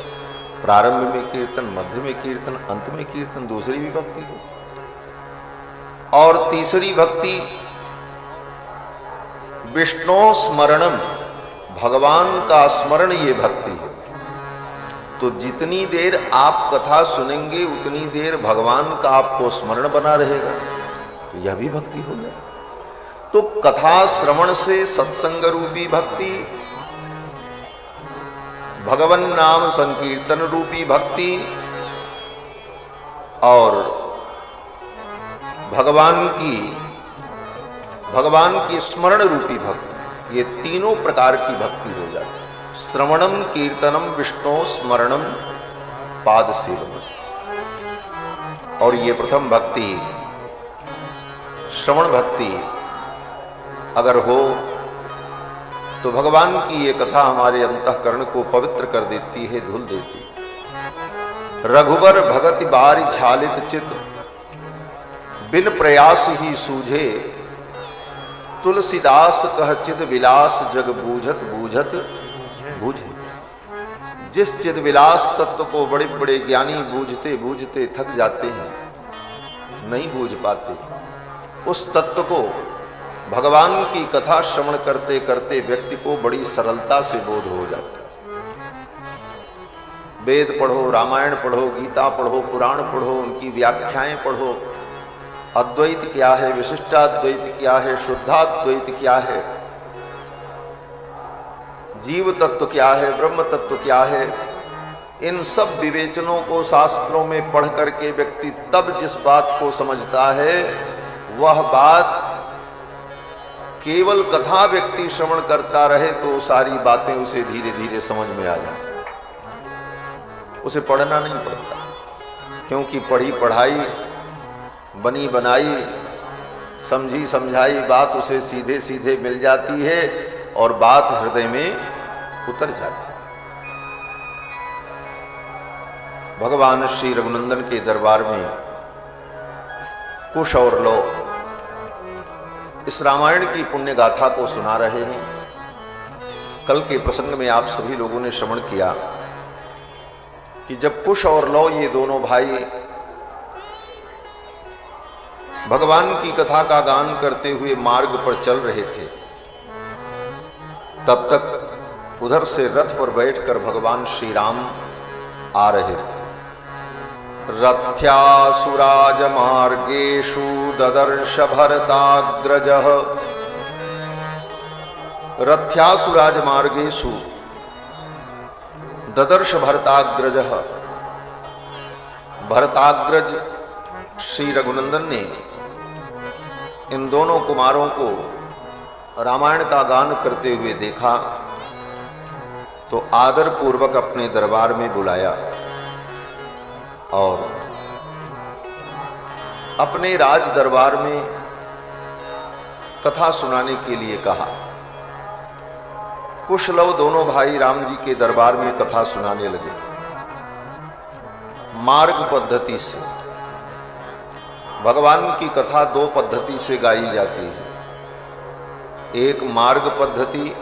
Speaker 4: प्रारंभ में कीर्तन, मध्य में कीर्तन, अंत में कीर्तन, दूसरी भी भक्ति हो। और तीसरी भक्ति विष्णु स्मरणम, भगवान का स्मरण, ये भक्ति है। तो जितनी देर आप कथा सुनेंगे उतनी देर भगवान का आपको स्मरण बना रहेगा, तो यह भी भक्ति हो जाए। तो कथा श्रवण से सत्संग रूपी भक्ति, भगवन नाम संकीर्तन रूपी भक्ति, और भगवान की स्मरण रूपी भक्ति, ये तीनों प्रकार की भक्ति हो जाती है। श्रवणम कीर्तनम विष्णु स्मरणम पाद सेवनम। और ये प्रथम भक्ति श्रवण भक्ति अगर हो तो भगवान की ये कथा हमारे अंतःकरण को पवित्र कर देती है, धुल देती है। रघुबर भगति बारि छालित चित, बिन प्रयास ही सूझे, तुलसीदास कह चिद विलास जग बूझत बूझत बूझे। जिस चिद विलास तत्व को बड़े बड़े ज्ञानी बूझते बूझते थक जाते हैं, नहीं बूझ पाते, उस तत्व को भगवान की कथा श्रवण करते करते व्यक्ति को बड़ी सरलता से बोध हो जाता है। वेद पढ़ो, रामायण पढ़ो, गीता पढ़ो, पुराण पढ़ो, उनकी व्याख्याएं पढ़ो। अद्वैत क्या है, विशिष्टाद्वैत क्या है, शुद्धाद्वैत क्या है, जीव तत्व क्या है, ब्रह्म तत्व क्या है, इन सब विवेचनों को शास्त्रों में पढ़ करके व्यक्ति तब जिस बात को समझता है, वह बात केवल कथा व्यक्ति श्रवण करता रहे तो सारी बातें उसे धीरे धीरे समझ में आ जाए। उसे पढ़ना नहीं पड़ता, क्योंकि पढ़ी पढ़ाई, बनी बनाई, समझी समझाई बात उसे सीधे सीधे मिल जाती है और बात हृदय में उतर जाती है। भगवान श्री रघुनंदन के दरबार में कुश और लौ इस रामायण की पुण्य गाथा को सुना रहे हैं। कल के प्रसंग में आप सभी लोगों ने श्रवण किया कि जब कुश और लौ ये दोनों भाई भगवान की कथा का गान करते हुए मार्ग पर चल रहे थे, तब तक उधर से रथ पर बैठकर भगवान श्री राम आ रहे थे। रथ्यासुराज मार्गेषु ददर्श भरताग्रजः। रथ्यासुराज मार्गेषु ददर्श भरताग्रजः। भरताग्रज श्री रघुनंदन ने इन दोनों कुमारों को रामायण का गान करते हुए देखा तो आदर पूर्वक अपने दरबार में बुलाया और अपने राज दरबार में कथा सुनाने के लिए कहा। कुशलव दोनों भाई राम जी के दरबार में कथा सुनाने लगे। मार्ग पद्धति से भगवान की कथा दो पद्धति से गाई जाती है, एक मार्ग पद्धति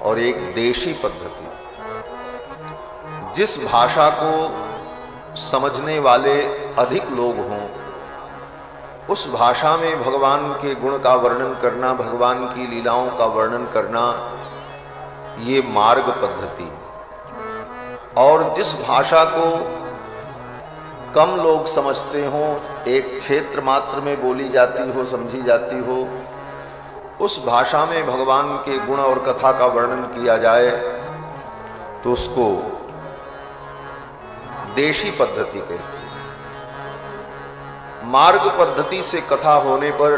Speaker 4: और एक देशी पद्धति। जिस भाषा को समझने वाले अधिक लोग हों, उस भाषा में भगवान के गुण का वर्णन करना, भगवान की लीलाओं का वर्णन करना, ये मार्ग पद्धति। और जिस भाषा को कम लोग समझते हों, एक क्षेत्र मात्र में बोली जाती हो, समझी जाती हो, उस भाषा में भगवान के गुण और कथा का वर्णन किया जाए तो उसको देशी पद्धति कहते हैं। मार्ग पद्धति से कथा होने पर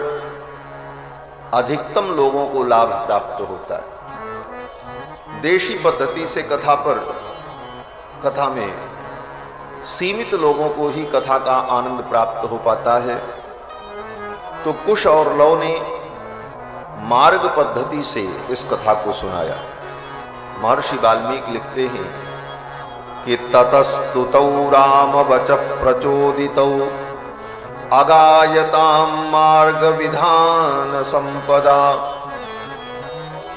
Speaker 4: अधिकतम लोगों को लाभ प्राप्त होता है। देशी पद्धति से कथा में सीमित लोगों को ही कथा का आनंद प्राप्त हो पाता है। तो कुश और लौ ने मार्ग पद्धति से इस कथा को सुनाया। महर्षि वाल्मीकि लिखते हैं कि ततस्तुतौ राम वच प्रचोदितौ अगायताम मार्ग विधान संपदा।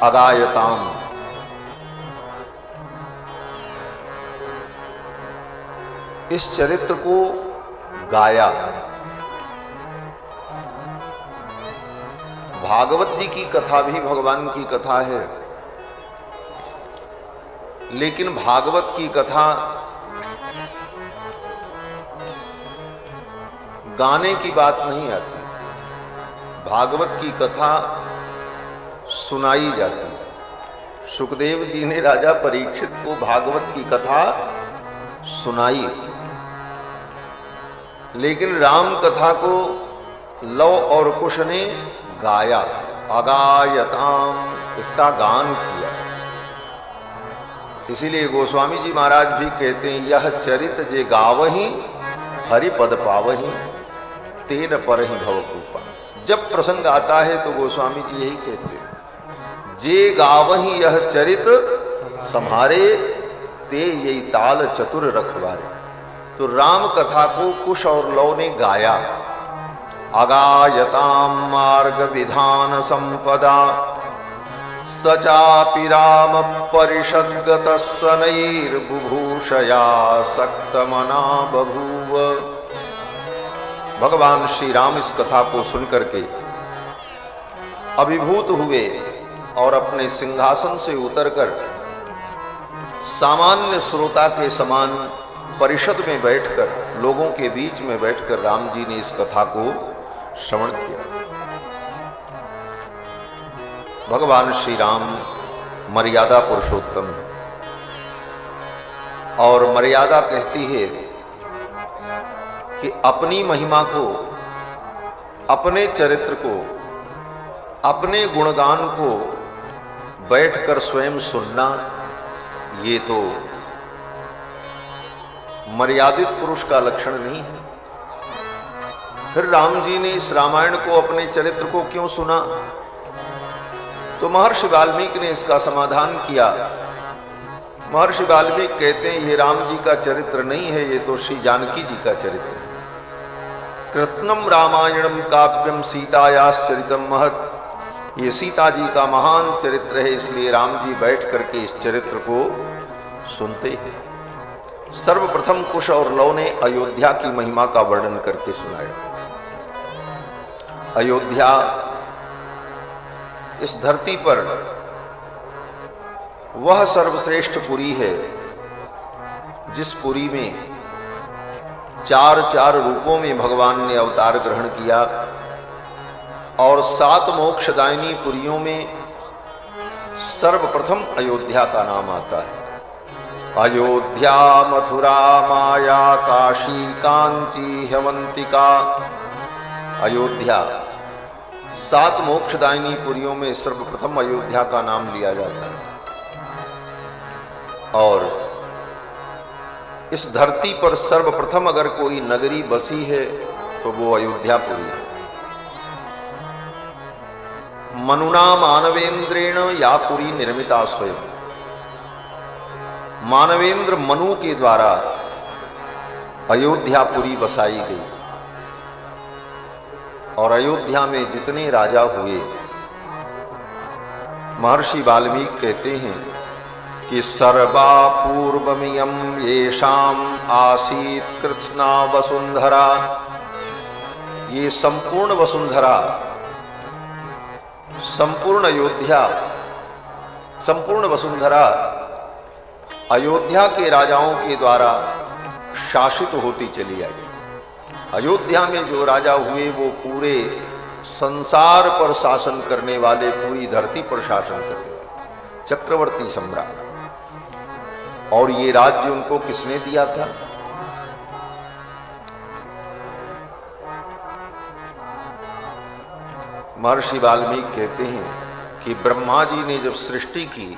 Speaker 4: अगायताम इस चरित्र को गाया। भागवत जी की कथा भी भगवान की कथा है, लेकिन भागवत की कथा गाने की बात नहीं आती। भागवत की कथा सुनाई जाती है। सुखदेव जी ने राजा परीक्षित को भागवत की कथा सुनाई, लेकिन राम कथा को लव और कुश ने गाया। अगायताम, इसका गान किया। इसीलिए गोस्वामी जी महाराज भी कहते हैं, यह चरित जे गावही हरिपद पावही तेन परहि भवकूपा। जब प्रसंग आता है तो गोस्वामी जी यही कहते हैं, जे गावही यह चरित सम्हारे ते यही ताल चतुर रखवारे। तो राम कथा को कुश और लव ने गाया। अगायताम मार्ग विधान संपदा सचापि राम परिषद्गत सनैर्बुभूषया सक्तमना बभूव। भगवान श्री राम इस कथा को सुनकर के अभिभूत हुए और अपने सिंहासन से उतरकर सामान्य श्रोता के समान परिषद में बैठकर, लोगों के बीच में बैठकर राम जी ने इस कथा को श्रवण किया। भगवान श्री राम मर्यादा पुरुषोत्तम है और मर्यादा कहती है कि अपनी महिमा को, अपने चरित्र को, अपने गुणगान को बैठकर स्वयं सुनना, ये तो मर्यादित पुरुष का लक्षण नहीं है। फिर राम जी ने इस रामायण को, अपने चरित्र को क्यों सुना? तो महर्षि वाल्मीकि ने इसका समाधान किया। महर्षि वाल्मीकि कहते हैं, ये राम जी का चरित्र नहीं है, ये तो श्री जानकी जी का चरित्र है। कृत्स्नम रामायणम काव्यम सीतायाश्चरितम महत्। ये सीता जी का महान चरित्र है, इसलिए राम जी बैठ करके इस चरित्र को सुनते हैं। सर्वप्रथम कुश और लव ने अयोध्या की महिमा का वर्णन करके सुनाया। अयोध्या इस धरती पर वह सर्वश्रेष्ठ पुरी है जिस पुरी में चार चार रूपों में भगवान ने अवतार ग्रहण किया और 7 मोक्षदायिनी पुरियों में सर्वप्रथम अयोध्या का नाम आता है। अयोध्या मथुरा माया काशी कांची ह्यवंतिका। अयोध्या 7 मोक्षदायिनी पुरियों में सर्वप्रथम अयोध्या का नाम लिया जाता है। और इस धरती पर सर्वप्रथम अगर कोई नगरी बसी है तो वो अयोध्यापुरी है। मनुना मानवेंद्रेण या पुरी निर्मिता स्वयं। मानवेंद्र मनु के द्वारा अयोध्यापुरी बसाई गई और अयोध्या में जितने राजा हुए, महर्षि वाल्मीकि कहते हैं कि सर्वा पूर्वमियं येषाम आसीत कृत्स्ना वसुंधरा। ये संपूर्ण वसुंधरा, संपूर्ण अयोध्या, संपूर्ण वसुंधरा अयोध्या के राजाओं के द्वारा शासित होती चली आई। अयोध्या में जो राजा हुए वो पूरे संसार पर शासन करने वाले, पूरी धरती पर शासन करने वाले चक्रवर्ती सम्राट। और ये राज्य उनको किसने दिया था? महर्षि वाल्मीकि कहते हैं कि ब्रह्मा जी ने जब सृष्टि की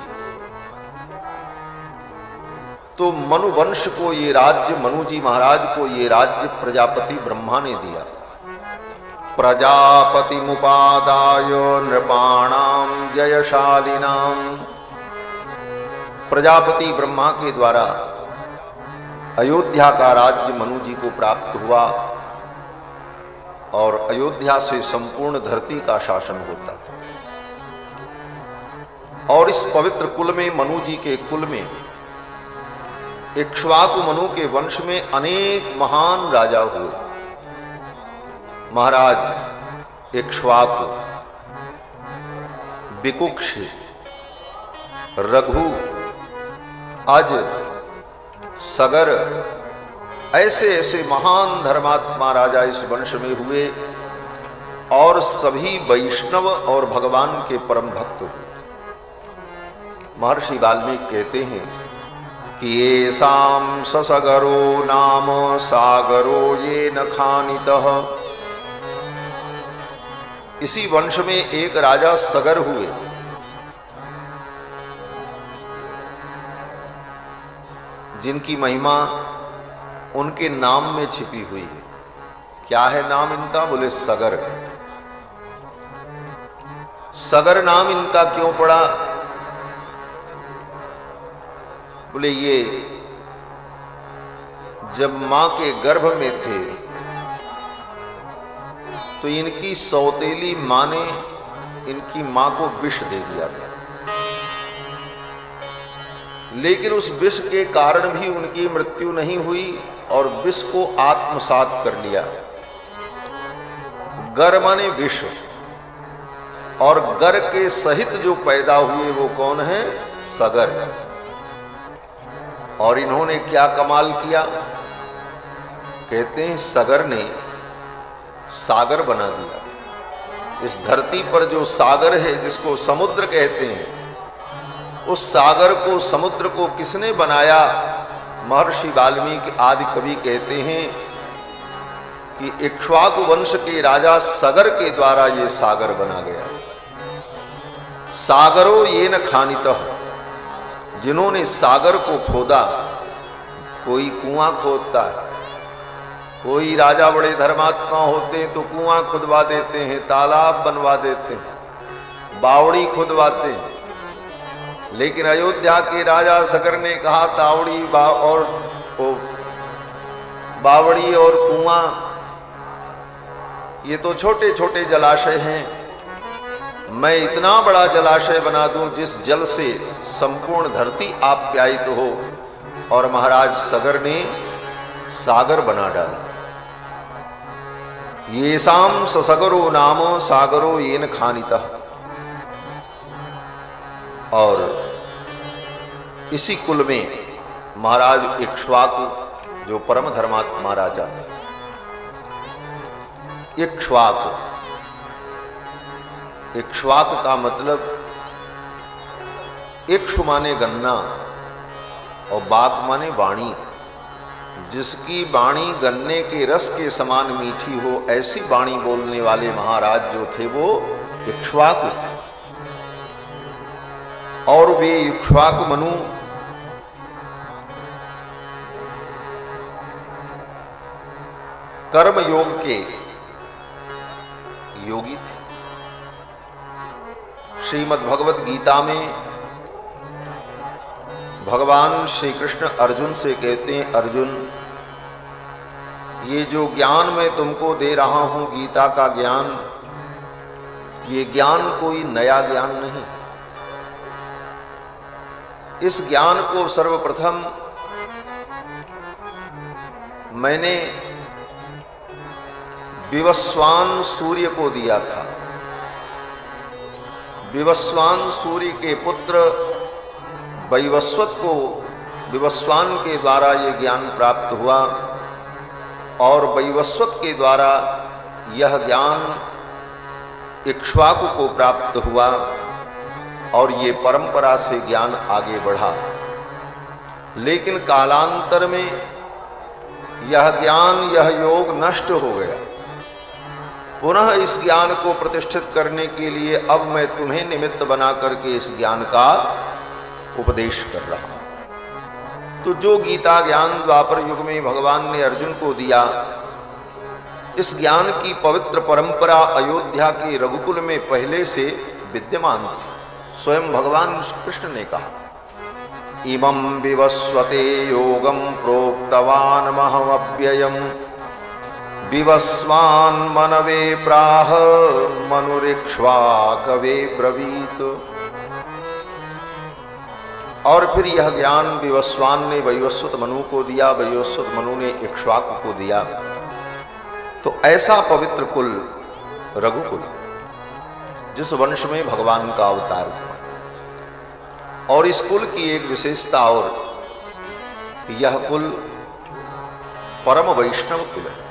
Speaker 4: तो मनु वंश को ये राज्य, मनु जी महाराज को ये राज्य प्रजापति ब्रह्मा ने दिया। प्रजापति मुपादाय नृपाणाम जयशालिनाम। प्रजापति ब्रह्मा के द्वारा अयोध्या का राज्य मनु जी को प्राप्त हुआ और अयोध्या से संपूर्ण धरती का शासन होता था। और इस पवित्र कुल में, मनु जी के कुल में, इक्ष्वाकु मनु के वंश में अनेक महान राजा हुए। महाराज इक्ष्वाकु, विकुक्ष, रघु, अज, सगर, ऐसे ऐसे महान धर्मात्मा राजा इस वंश में हुए और सभी वैष्णव और भगवान के परम भक्त हुए। महर्षि वाल्मीकि कहते हैं कि येषां ससगरो नाम सागरो येन खानितः। इसी वंश में एक राजा सगर हुए। जिनकी महिमा उनके नाम में छिपी हुई है। क्या है नाम इनका? बोले सगर। सगर नाम इनका क्यों पड़ा? बोले ये जब मां के गर्भ में थे तो इनकी सौतेली मां ने इनकी मां को विष दे दिया था, लेकिन उस विष के कारण भी उनकी मृत्यु नहीं हुई और विष को आत्मसात कर लिया। गर माने विष, और गर के सहित जो पैदा हुए वो कौन है? सगर। और इन्होंने क्या कमाल किया? कहते हैं सगर ने सागर बना दिया। इस धरती पर जो सागर है, जिसको समुद्र कहते हैं, उस सागर को, समुद्र को किसने बनाया? महर्षि वाल्मीकि आदि कवि कहते हैं कि इक्ष्वाकु वंश के राजा सगर के द्वारा ये सागर बना गया। सागरो ये न खानितः, जिन्होंने सागर को खोदा। कोई कुआं खोदता है, कोई राजा बड़े धर्मात्मा होते हैं तो कुआं खुदवा देते हैं, तालाब बनवा देते हैं, बावड़ी खुदवाते हैं। लेकिन अयोध्या के राजा सगर ने कहा तावड़ी और बावड़ी और कुआं ये तो छोटे छोटे जलाशय हैं, मैं इतना बड़ा जलाशय बना दूं जिस जल से संपूर्ण धरती आप्यायित हो। और महाराज सगर ने सागर बना डाला। ये साम सगरो नाम सागरो येन खानितः। और इसी कुल में महाराज इक्ष्वाकु जो परम धर्मात्मा राजा थे। इक्ष्वाकु, इक्ष्वाकु का मतलब इक्ष्व माने गन्ना और बाक माने वाणी। जिसकी वाणी गन्ने के रस के समान मीठी हो, ऐसी वाणी बोलने वाले महाराज जो थे वो इक्ष्वाकु। और वे इक्ष्वाकु मनु कर्म योग के योगी थे। श्रीमद् भगवत गीता में भगवान श्री कृष्ण अर्जुन से कहते हैं, अर्जुन ये जो ज्ञान मैं तुमको दे रहा हूं, गीता का ज्ञान, ये ज्ञान कोई नया ज्ञान नहीं। इस ज्ञान को सर्वप्रथम मैंने विवस्वान सूर्य को दिया था। विवस्वान सूर्य के पुत्र वैवस्वत को विवस्वान के द्वारा ये ज्ञान प्राप्त हुआ और वैवस्वत के द्वारा यह ज्ञान इक्ष्वाकु को प्राप्त हुआ और ये परंपरा से ज्ञान आगे बढ़ा। लेकिन कालांतर में यह ज्ञान, यह योग नष्ट हो गया। पुनः इस ज्ञान को प्रतिष्ठित करने के लिए अब मैं तुम्हें निमित्त बना करके इस ज्ञान का उपदेश कर रहा हूं। तो जो गीता ज्ञान द्वापर युग में भगवान ने अर्जुन को दिया, इस ज्ञान की पवित्र परंपरा अयोध्या के रघुकुल में पहले से विद्यमान थी। स्वयं भगवान कृष्ण ने कहा, इमं विवस्वते योगम प्रोक्तवान महमव्ययम विवस्वान मनवे प्राह मनुरिक्ष्वाकवे ब्रवीत। और फिर यह ज्ञान विवस्वान ने वैवस्वत मनु को दिया, वैवस्वत मनु ने इक्ष्वाकु को दिया। तो ऐसा पवित्र कुल रघुकुल, जिस वंश में भगवान का अवतार हुआ। और इस कुल की एक विशेषता और कि यह कुल परम वैष्णव कुल है।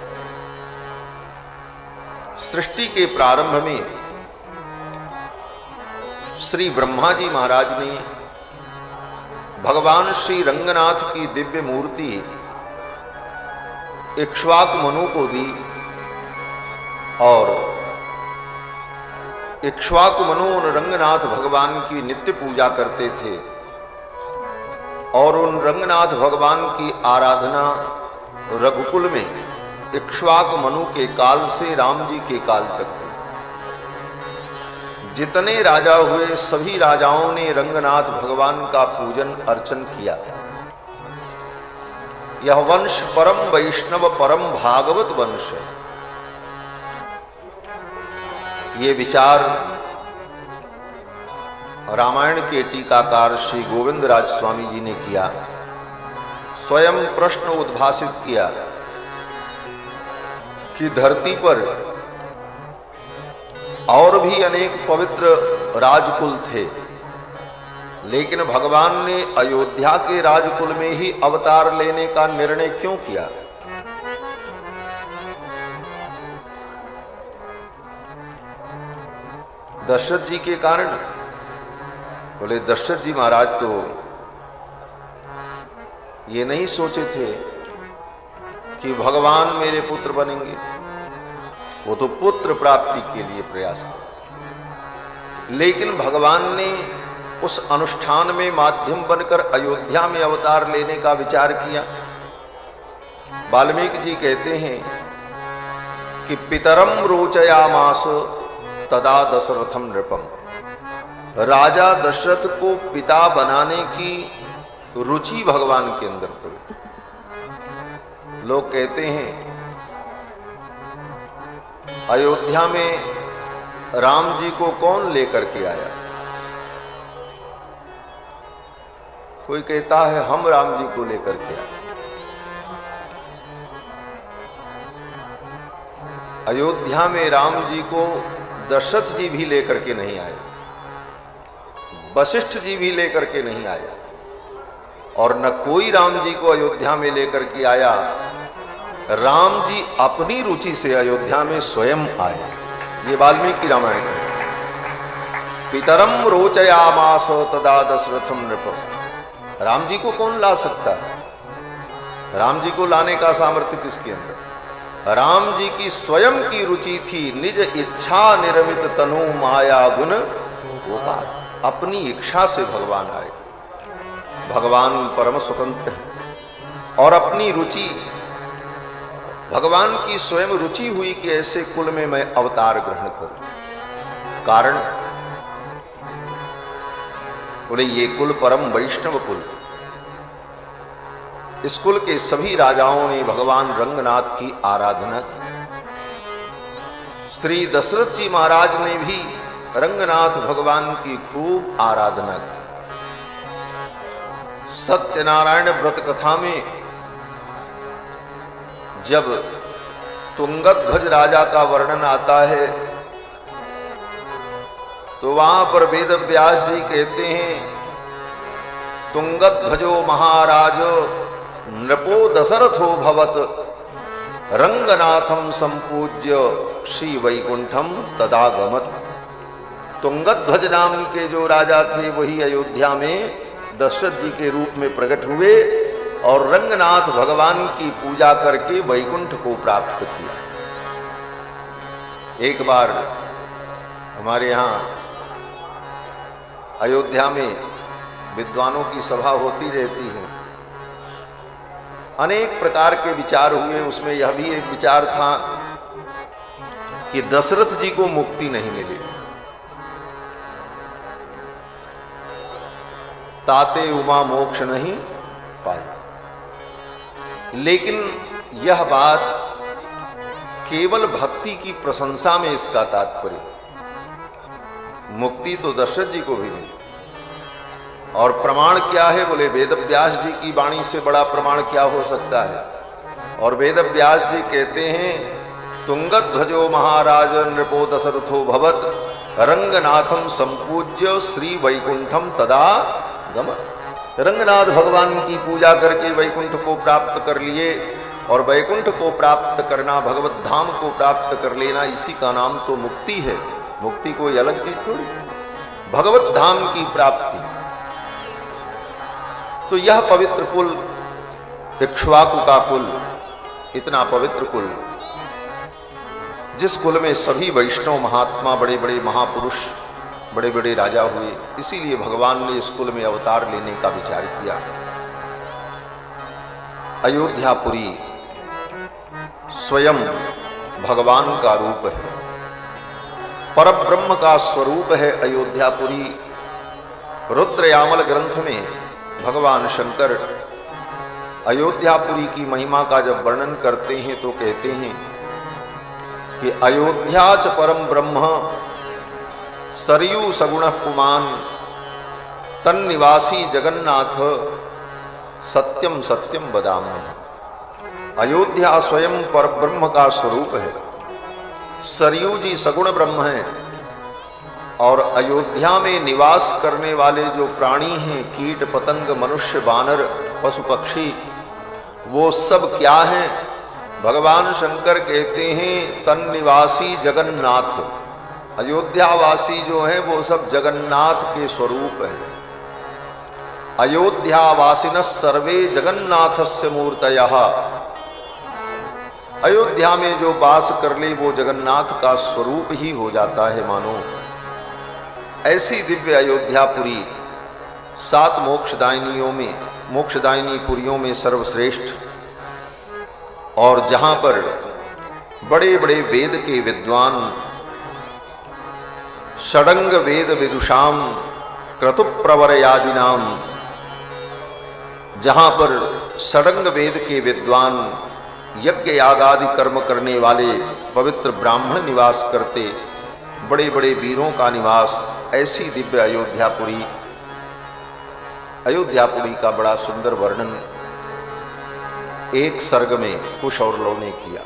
Speaker 4: सृष्टि के प्रारंभ में श्री ब्रह्मा जी महाराज ने भगवान श्री रंगनाथ की दिव्य मूर्ति इक्ष्वाकु मनु को दी और इक्ष्वाकु मनु उन रंगनाथ भगवान की नित्य पूजा करते थे और उन रंगनाथ भगवान की आराधना रघुकुल में इक्ष्वाकु मनु के काल से राम जी के काल तक जितने राजा हुए सभी राजाओं ने रंगनाथ भगवान का पूजन अर्चन किया। यह वंश परम वैष्णव परम भागवत वंश है। ये विचार रामायण के टीकाकार श्री गोविंद राज स्वामी जी ने किया। स्वयं प्रश्न उद्भासित किया कि धरती पर और भी अनेक पवित्र राजकुल थे, लेकिन भगवान ने अयोध्या के राजकुल में ही अवतार लेने का निर्णय क्यों किया? दशरथ जी के कारण। बोले दशरथ जी महाराज तो ये नहीं सोचे थे कि भगवान मेरे पुत्र बनेंगे, वो तो पुत्र प्राप्ति के लिए प्रयास किया। लेकिन भगवान ने उस अनुष्ठान में माध्यम बनकर अयोध्या में अवतार लेने का विचार किया। वाल्मीकि जी कहते हैं कि पितरम रोचयामास तदा दशरथम नृपम। राजा दशरथ को पिता बनाने की रुचि भगवान के अंदर पड़ी। लोग कहते हैं अयोध्या में राम जी को कौन लेकर के आया? कोई कहता है हम राम जी को लेकर के आए। अयोध्या में राम जी को दशरथ जी भी लेकर के नहीं आए, वशिष्ठ जी भी लेकर के नहीं आया, और न कोई राम जी को अयोध्या में लेकर के आया। राम जी अपनी रुचि से अयोध्या में स्वयं आए। ये वाल्मीकि रामायण है। पितरम रोचयामास तदा दशरथम नृप। राम जी को कौन ला सकता है? राम जी को लाने का सामर्थ्य किसके अंदर? राम जी की स्वयं की रुचि थी। निज इच्छा निर्मित तनु माया गुण गोपाल। अपनी इच्छा से भगवान आए। भगवान परम स्वतंत्र है और अपनी रुचि, भगवान की स्वयं रुचि हुई कि ऐसे कुल में मैं अवतार ग्रहण करूं। कारण बोले ये कुल परम वैष्णव कुल। इस कुल के सभी राजाओं ने भगवान रंगनाथ की आराधना की। श्री दशरथ जी महाराज ने भी रंगनाथ भगवान की खूब आराधना की। सत्यनारायण व्रत कथा में जब तुंगध्वज राजा का वर्णन आता है तो वहां पर वेद व्यास जी कहते हैं तुंगध्वजो महाराज नृपो दशरथो भवत रंगनाथम संपूज्य श्री वैकुंठम तदागमत। तुंगध्वज नाम के जो राजा थे वही अयोध्या में दशरथ जी के रूप में प्रकट हुए और रंगनाथ भगवान की पूजा करके वैकुंठ को प्राप्त किया। एक बार हमारे यहाँ अयोध्या में विद्वानों की सभा होती रहती है। अनेक प्रकार के विचार हुए। उसमें यह भी एक विचार था कि दशरथ जी को मुक्ति नहीं मिली। ताते उमा मोक्ष नहीं पाई। लेकिन यह बात केवल भक्ति की प्रशंसा में इसका तात्पर्य। मुक्ति तो दशरथ जी को भी मिली। और प्रमाण क्या है? बोले वेद व्यास जी की वाणी से बड़ा प्रमाण क्या हो सकता है? और वेद व्यास जी कहते हैं तुंगध्वजो महाराज नृपो दशरथो भवत रंगनाथम संपूज्य श्री वैकुंठम तदा गम। रंगनाथ भगवान की पूजा करके वैकुंठ को प्राप्त कर लिए। और वैकुंठ को प्राप्त करना, भगवत धाम को प्राप्त कर लेना, इसी का नाम तो मुक्ति है। मुक्ति कोई अलग चीज थोड़ी, भगवत धाम की प्राप्ति। तो यह पवित्र कुल इक्ष्वाकु का कुल, इतना पवित्र कुल जिस कुल में सभी वैष्णव महात्मा, बड़े बड़े महापुरुष, बड़े बड़े राजा हुए, इसीलिए भगवान ने इस कुल में अवतार लेने का विचार किया। अयोध्यापुरी स्वयं भगवान का रूप है, परब्रह्म का स्वरूप है अयोध्यापुरी। रुद्रयामल ग्रंथ में भगवान शंकर अयोध्यापुरी की महिमा का जब वर्णन करते हैं तो कहते हैं कि अयोध्या च परम ब्रह्म सरयू सगुण पुमान तन्निवासी जगन्नाथ सत्यम सत्यम बदामी। अयोध्या स्वयं पर ब्रह्म का स्वरूप है, सरयू जी सगुण ब्रह्म है, और अयोध्या में निवास करने वाले जो प्राणी हैं, कीट पतंग मनुष्य वानर पशु पक्षी, वो सब क्या हैं? भगवान शंकर कहते हैं तन्निवासी जगन्नाथ। अयोध्यावासी जो हैं वो सब जगन्नाथ के स्वरूप हैं। अयोध्यावासिन सर्वे जगन्नाथस्य मूर्तयः। अयोध्या में जो वास कर ले वो जगन्नाथ का स्वरूप ही हो जाता है मानो। ऐसी दिव्य अयोध्यापुरी 7 मोक्षदायिनियों में, मोक्षदायिनी पुरियों में सर्वश्रेष्ठ, और जहां पर बड़े बड़े वेद के विद्वान, षडंग वेद विदुषाम क्रतुप्रवरयाजिनाम, जहां पर षडंग वेद के विद्वान, यज्ञ यागादि कर्म करने वाले पवित्र ब्राह्मण निवास करते, बड़े बड़े वीरों का निवास, ऐसी दिव्य अयोध्यापुरी। अयोध्यापुरी का बड़ा सुंदर वर्णन एक सर्ग में कुश और लो ने किया।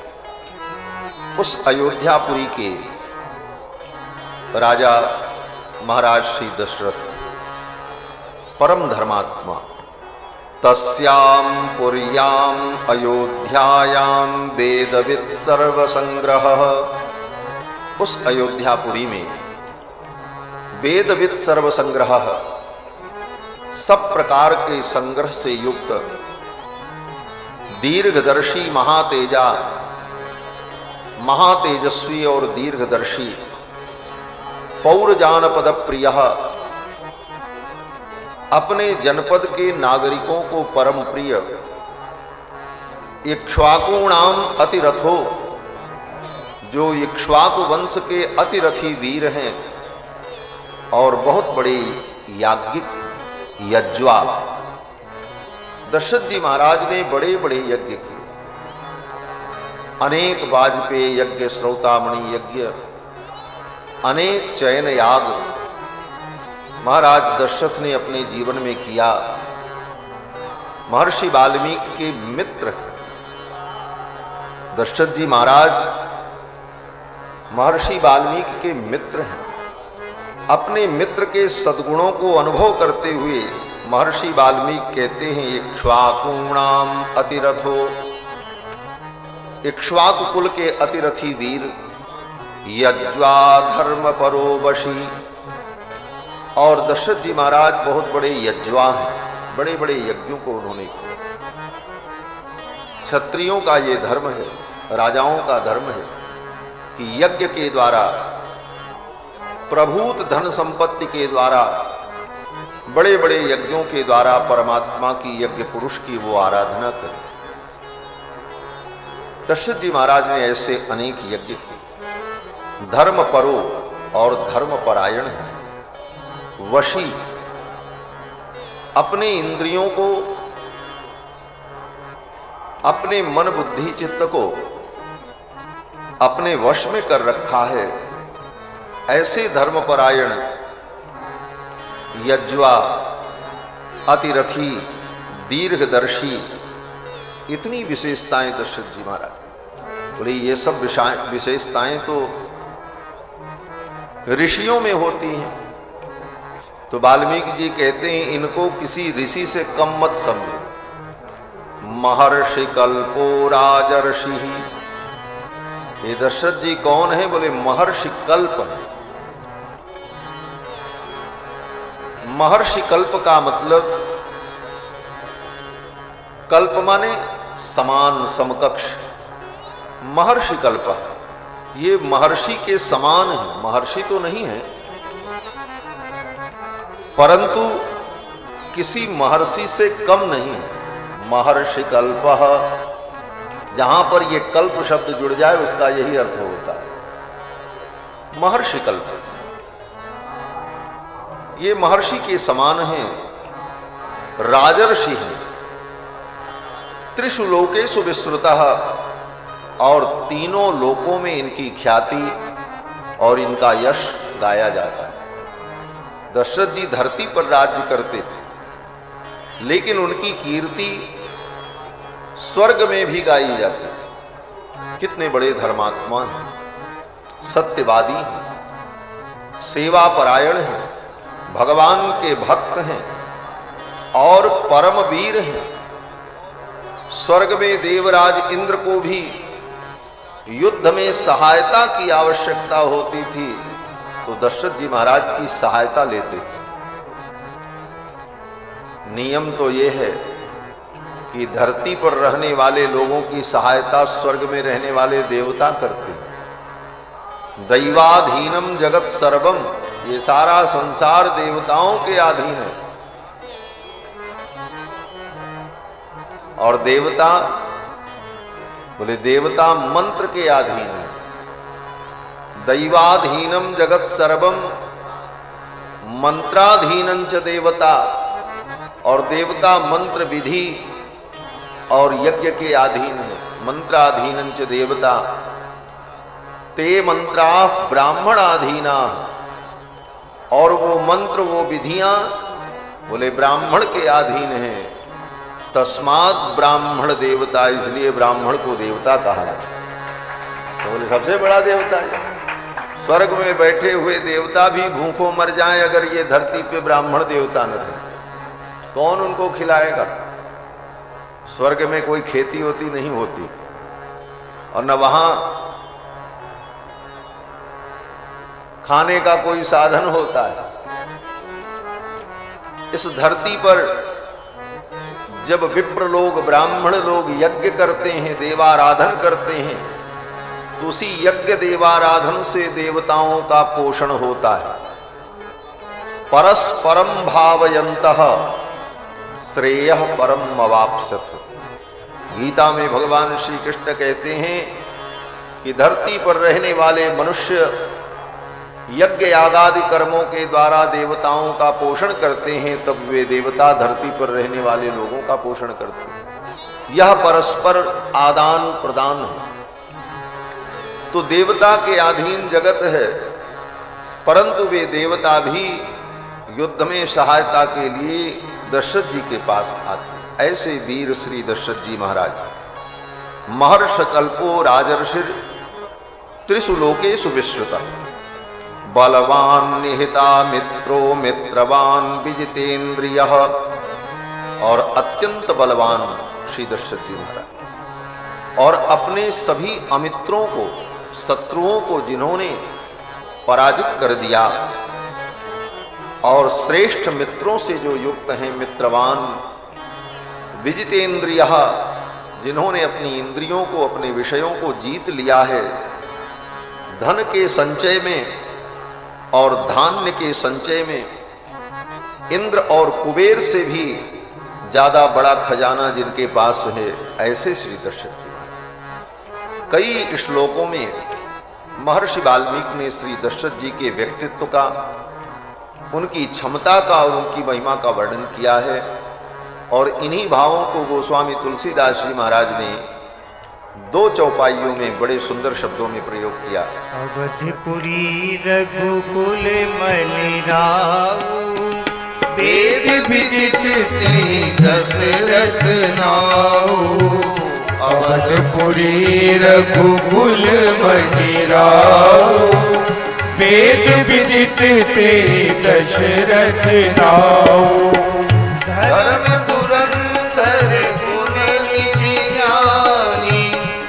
Speaker 4: उस अयोध्यापुरी के राजा महाराज श्री दशरथ परम धर्मात्मा, तस्याम पुर्याम अयोध्यायाम वेदविद सर्वसंग्रह। उस अयोध्यापुरी में वेदविद सर्वसंग्रह, सब प्रकार के संग्रह से युक्त, दीर्घदर्शी महातेजा, महातेजस्वी और दीर्घदर्शी, पौरजानपद प्रिय, अपने जनपद के नागरिकों को परम प्रिय, इक्ष्वाकुणाम अतिरथो, जो इक्ष्वाकु वंश के अतिरथी वीर हैं और बहुत बड़े याज्ञिक यज्वा। दशरथ जी महाराज ने बड़े बड़े यज्ञ किए, अनेक वाजपेयी यज्ञ, श्रौतामणि यज्ञ, अनेक चयन याग महाराज दशरथ ने अपने जीवन में किया। महर्षि वाल्मीकि के मित्र दशरथ जी महाराज महर्षि वाल्मीकि के मित्र हैं। अपने मित्र के सद्गुणों को अनुभव करते हुए महर्षि वाल्मीकि कहते हैं इक्ष्वाकुणाम अतिरथो, इक्ष्वाकु कुल के अतिरथी वीर, यज्वा धर्म परो वशी। और दशरथ जी महाराज बहुत बड़े यज्वा हैं, बड़े बड़े यज्ञों को उन्होंने किया। क्षत्रियों का ये धर्म है, राजाओं का धर्म है कि यज्ञ के द्वारा, प्रभूत धन संपत्ति के द्वारा, बड़े बड़े यज्ञों के द्वारा परमात्मा की, यज्ञ पुरुष की वो आराधना करें। दशरथ जी महाराज ने ऐसे अनेक यज्ञ किए। धर्म परो और धर्म परायण है, वशी, अपने इंद्रियों को, अपने मन बुद्धि चित्त को अपने वश में कर रखा है। ऐसे धर्मपरायण यज्वा, अतिरथी, दीर्घदर्शी, इतनी विशेषताएं दशरथ जी महाराज। बोले ये सब विशेषताएं तो ऋषियों में होती हैं, तो वाल्मीकि जी कहते हैं इनको किसी ऋषि से कम मत समझो। महर्षि कल्पो राजर्षि। ये दशरथ जी कौन है? बोले महर्षि कल्प है। महर्षि कल्प का मतलब, कल्प माने समान, समकक्ष। महर्षि कल्प ये महर्षि के समान है। महर्षि तो नहीं है, परंतु किसी महर्षि से कम नहीं है। महर्षि कल्पः, जहां पर ये कल्प शब्द जुड़ जाए उसका यही अर्थ होता है, महर्षि कल्प। ये महर्षि के समान हैं, राजर्षि हैं, त्रिषु लोकेषु विस्तृतः, और तीनों लोकों में इनकी ख्याति और इनका यश गाया जाता है। दशरथ जी धरती पर राज्य करते थे, लेकिन उनकी कीर्ति स्वर्ग में भी गाई जाती थी। कितने बड़े धर्मात्मा हैं, सत्यवादी हैं, सेवा परायण हैं, भगवान के भक्त हैं और परम वीर हैं। स्वर्ग में देवराज इंद्र को भी युद्ध में सहायता की आवश्यकता होती थी तो दशरथ जी महाराज की सहायता लेते थे। नियम तो यह है कि धरती पर रहने वाले लोगों की सहायता स्वर्ग में रहने वाले देवता करते हैं। दैवाधीनम जगत सर्वम, ये सारा संसार देवताओं के अधीन है। और देवता बोले देवता मंत्र के अधीन है। दैवाधीनम जगत सर्वम मंत्राधीनं च देवता, और देवता मंत्र विधि और यज्ञ के अधीन है। मंत्राधीनं च देवता ते मंत्रा ब्राह्मणाधीना, और वो मंत्र वो विधियां बोले ब्राह्मण के अधीन है। तस्मात् ब्राह्मण देवता, इसलिए ब्राह्मण को देवता कहा तो बोले सबसे बड़ा देवता है। स्वर्ग में बैठे हुए देवता भी भूखों मर जाएं अगर ये धरती पे ब्राह्मण देवता न रहे, कौन उनको खिलाएगा? स्वर्ग में कोई खेती होती नहीं होती, और न वहां खाने का कोई साधन होता है। इस धरती पर जब विप्र लोग, ब्राह्मण लोग यज्ञ करते हैं, देवाराधन करते हैं, तो उसी यज्ञ देवाराधन से देवताओं का पोषण होता है। परस्परम भावयन्तः श्रेयः परम अवाप्स्यथ। गीता में भगवान श्री कृष्ण कहते हैं कि धरती पर रहने वाले मनुष्य यज्ञ यागादि कर्मों के द्वारा देवताओं का पोषण करते हैं, तब वे देवता धरती पर रहने वाले लोगों का पोषण करते हैं। यह परस्पर आदान प्रदान है। तो देवता के अधीन जगत है, परंतु वे देवता भी युद्ध में सहायता के लिए दशरथ जी के पास आते। ऐसे वीर श्री दशरथ जी महाराज। महर्ष कल्पो राजर्षिर त्रिषु लोकेषु विश्रुतः, बलवान निहिता मित्रो मित्रवान विजितेन्द्रियः, और अत्यंत बलवान श्री दशरथ जी महाराज, और अपने सभी अमित्रों को, शत्रुओं को जिन्होंने पराजित कर दिया, और श्रेष्ठ मित्रों से जो युक्त हैं, मित्रवान, विजितेन्द्रियः, जिन्होंने अपनी इंद्रियों को, अपने विषयों को जीत लिया है। धन के संचय में और धान्य के संचय में इंद्र और कुबेर से भी ज्यादा बड़ा खजाना जिनके पास है, ऐसे श्री दशरथ जी। कई श्लोकों में महर्षि वाल्मीकि ने श्री दशरथ जी के व्यक्तित्व का, उनकी क्षमता का और उनकी महिमा का वर्णन किया है, और इन्हीं भावों को गोस्वामी तुलसीदास जी महाराज ने दो चौपाइयों में बड़े सुंदर शब्दों में प्रयोग किया।
Speaker 1: अवधपुरी रघुकुल मलिराऊ, वेद विदित दशरथ नाऊ।
Speaker 5: अवधपुरी रघुकुल मलिराऊ, वेद विदित ते दशरथ नाऊ।
Speaker 1: धर्म धुरंधर गुण निधि ज्ञानी,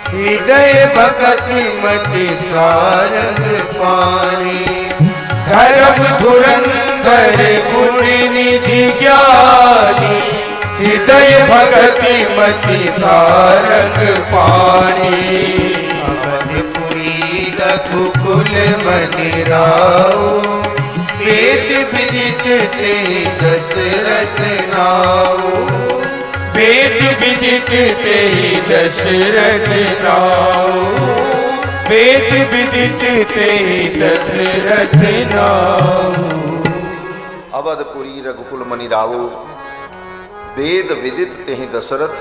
Speaker 5: हृदय भगति मति सारंग पानी। धर्म धुरंधर गुण निधि ज्ञानी, हृदय भगति मति सारंग पानी।
Speaker 1: अवधपुरी
Speaker 5: रघुकुल मनि राऊ, वेद विदित ते दशरथ नाऊ, वेद विदित ते दशरथ नाऊ, वेद विदित ते दशरथ नाऊ।
Speaker 4: अवधपुरी रघुकुल मनि राऊ, वेद विदित तेहि दशरथ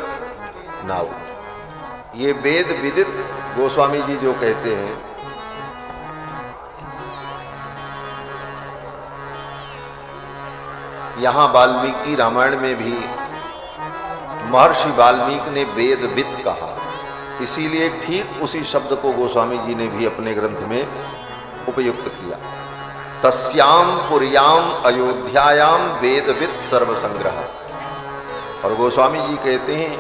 Speaker 4: नाऊ। ये वेद विदित गोस्वामी जी जो कहते हैं, यहां वाल्मीकि रामायण में भी महर्षि वाल्मीकि ने वेद विद कहा, इसीलिए ठीक उसी शब्द को गोस्वामी जी ने भी अपने ग्रंथ में उपयुक्त किया। तस्याम पुर्याम अयोध्यायाम वेदविद सर्वसंग्रह। और गोस्वामी जी कहते हैं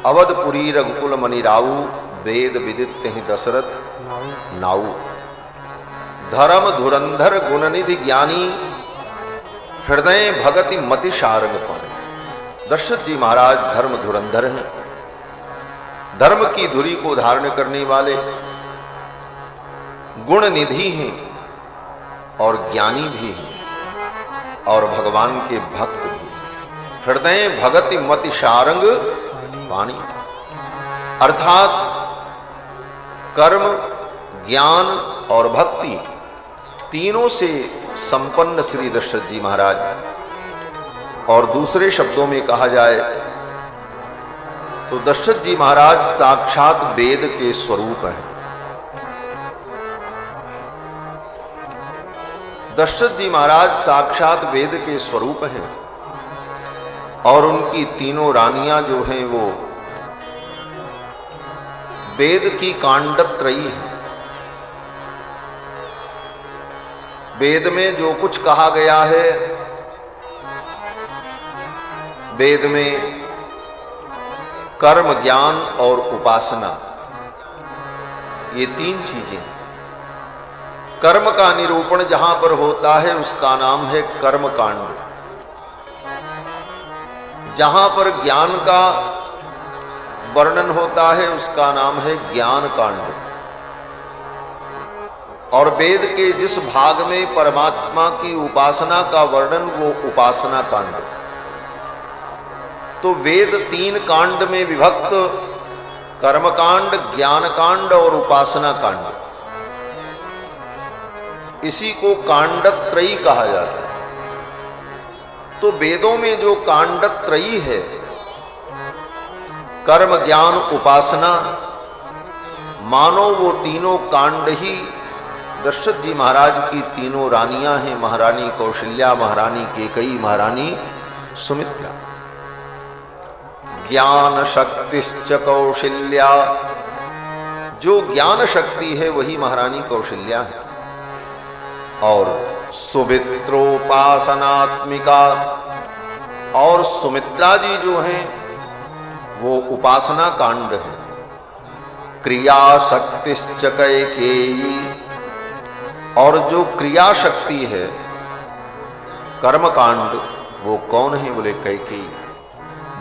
Speaker 4: अवधपुरी रघुकुल मनि राऊ, वेद विदित तेहि दशरथ नाऊ। धर्म धुरंधर गुणनिधि ज्ञानी, हृदय भगति मति शारंग पानी। दशरथ जी महाराज धर्म धुरंधर हैं, धर्म की धुरी को धारण करने वाले, गुण निधि हैं और ज्ञानी भी हैं और भगवान के भक्त भी। हृदय भगति मति शारंग पानी, अर्थात कर्म, ज्ञान और भक्ति तीनों से संपन्न श्री दशरथ जी महाराज। और दूसरे शब्दों में कहा जाए तो दशरथ जी महाराज साक्षात वेद के स्वरूप हैं। दशरथ जी महाराज साक्षात वेद के स्वरूप हैं और उनकी तीनों रानियां जो हैं वो वेद की कांडत्रयी है। वेद में जो कुछ कहा गया है, वेद में कर्म, ज्ञान और उपासना, ये तीन चीजें। कर्म का निरूपण जहां पर होता है उसका नाम है कर्म कांड। जहां पर ज्ञान का वर्णन होता है उसका नाम है ज्ञान कांड। और वेद के जिस भाग में परमात्मा की उपासना का वर्णन, वो उपासना कांड। तो वेद तीन कांड में विभक्त, कर्म कांड, ज्ञान कांड और उपासना कांड। इसी को कांडत्रयी कहा जाता है। तो वेदों में जो कांडत्रयी है, कर्म, ज्ञान, उपासना, मानो वो तीनों कांड ही दशरथ जी महाराज की तीनों रानियां हैं। महारानी कौशल्या, महारानी केकई, महारानी सुमित्रा। ज्ञान शक्तिश्च कौशल्या, जो ज्ञान शक्ति है वही महारानी कौशल्या है। और सुमित्रोपासनात्मिका, और सुमित्रा जी जो हैं वो उपासना कांड है। क्रिया शक्तिश्च कैकेयी, और जो क्रिया शक्ति है कर्म कांड, वो कौन है? बोले कैकेयी।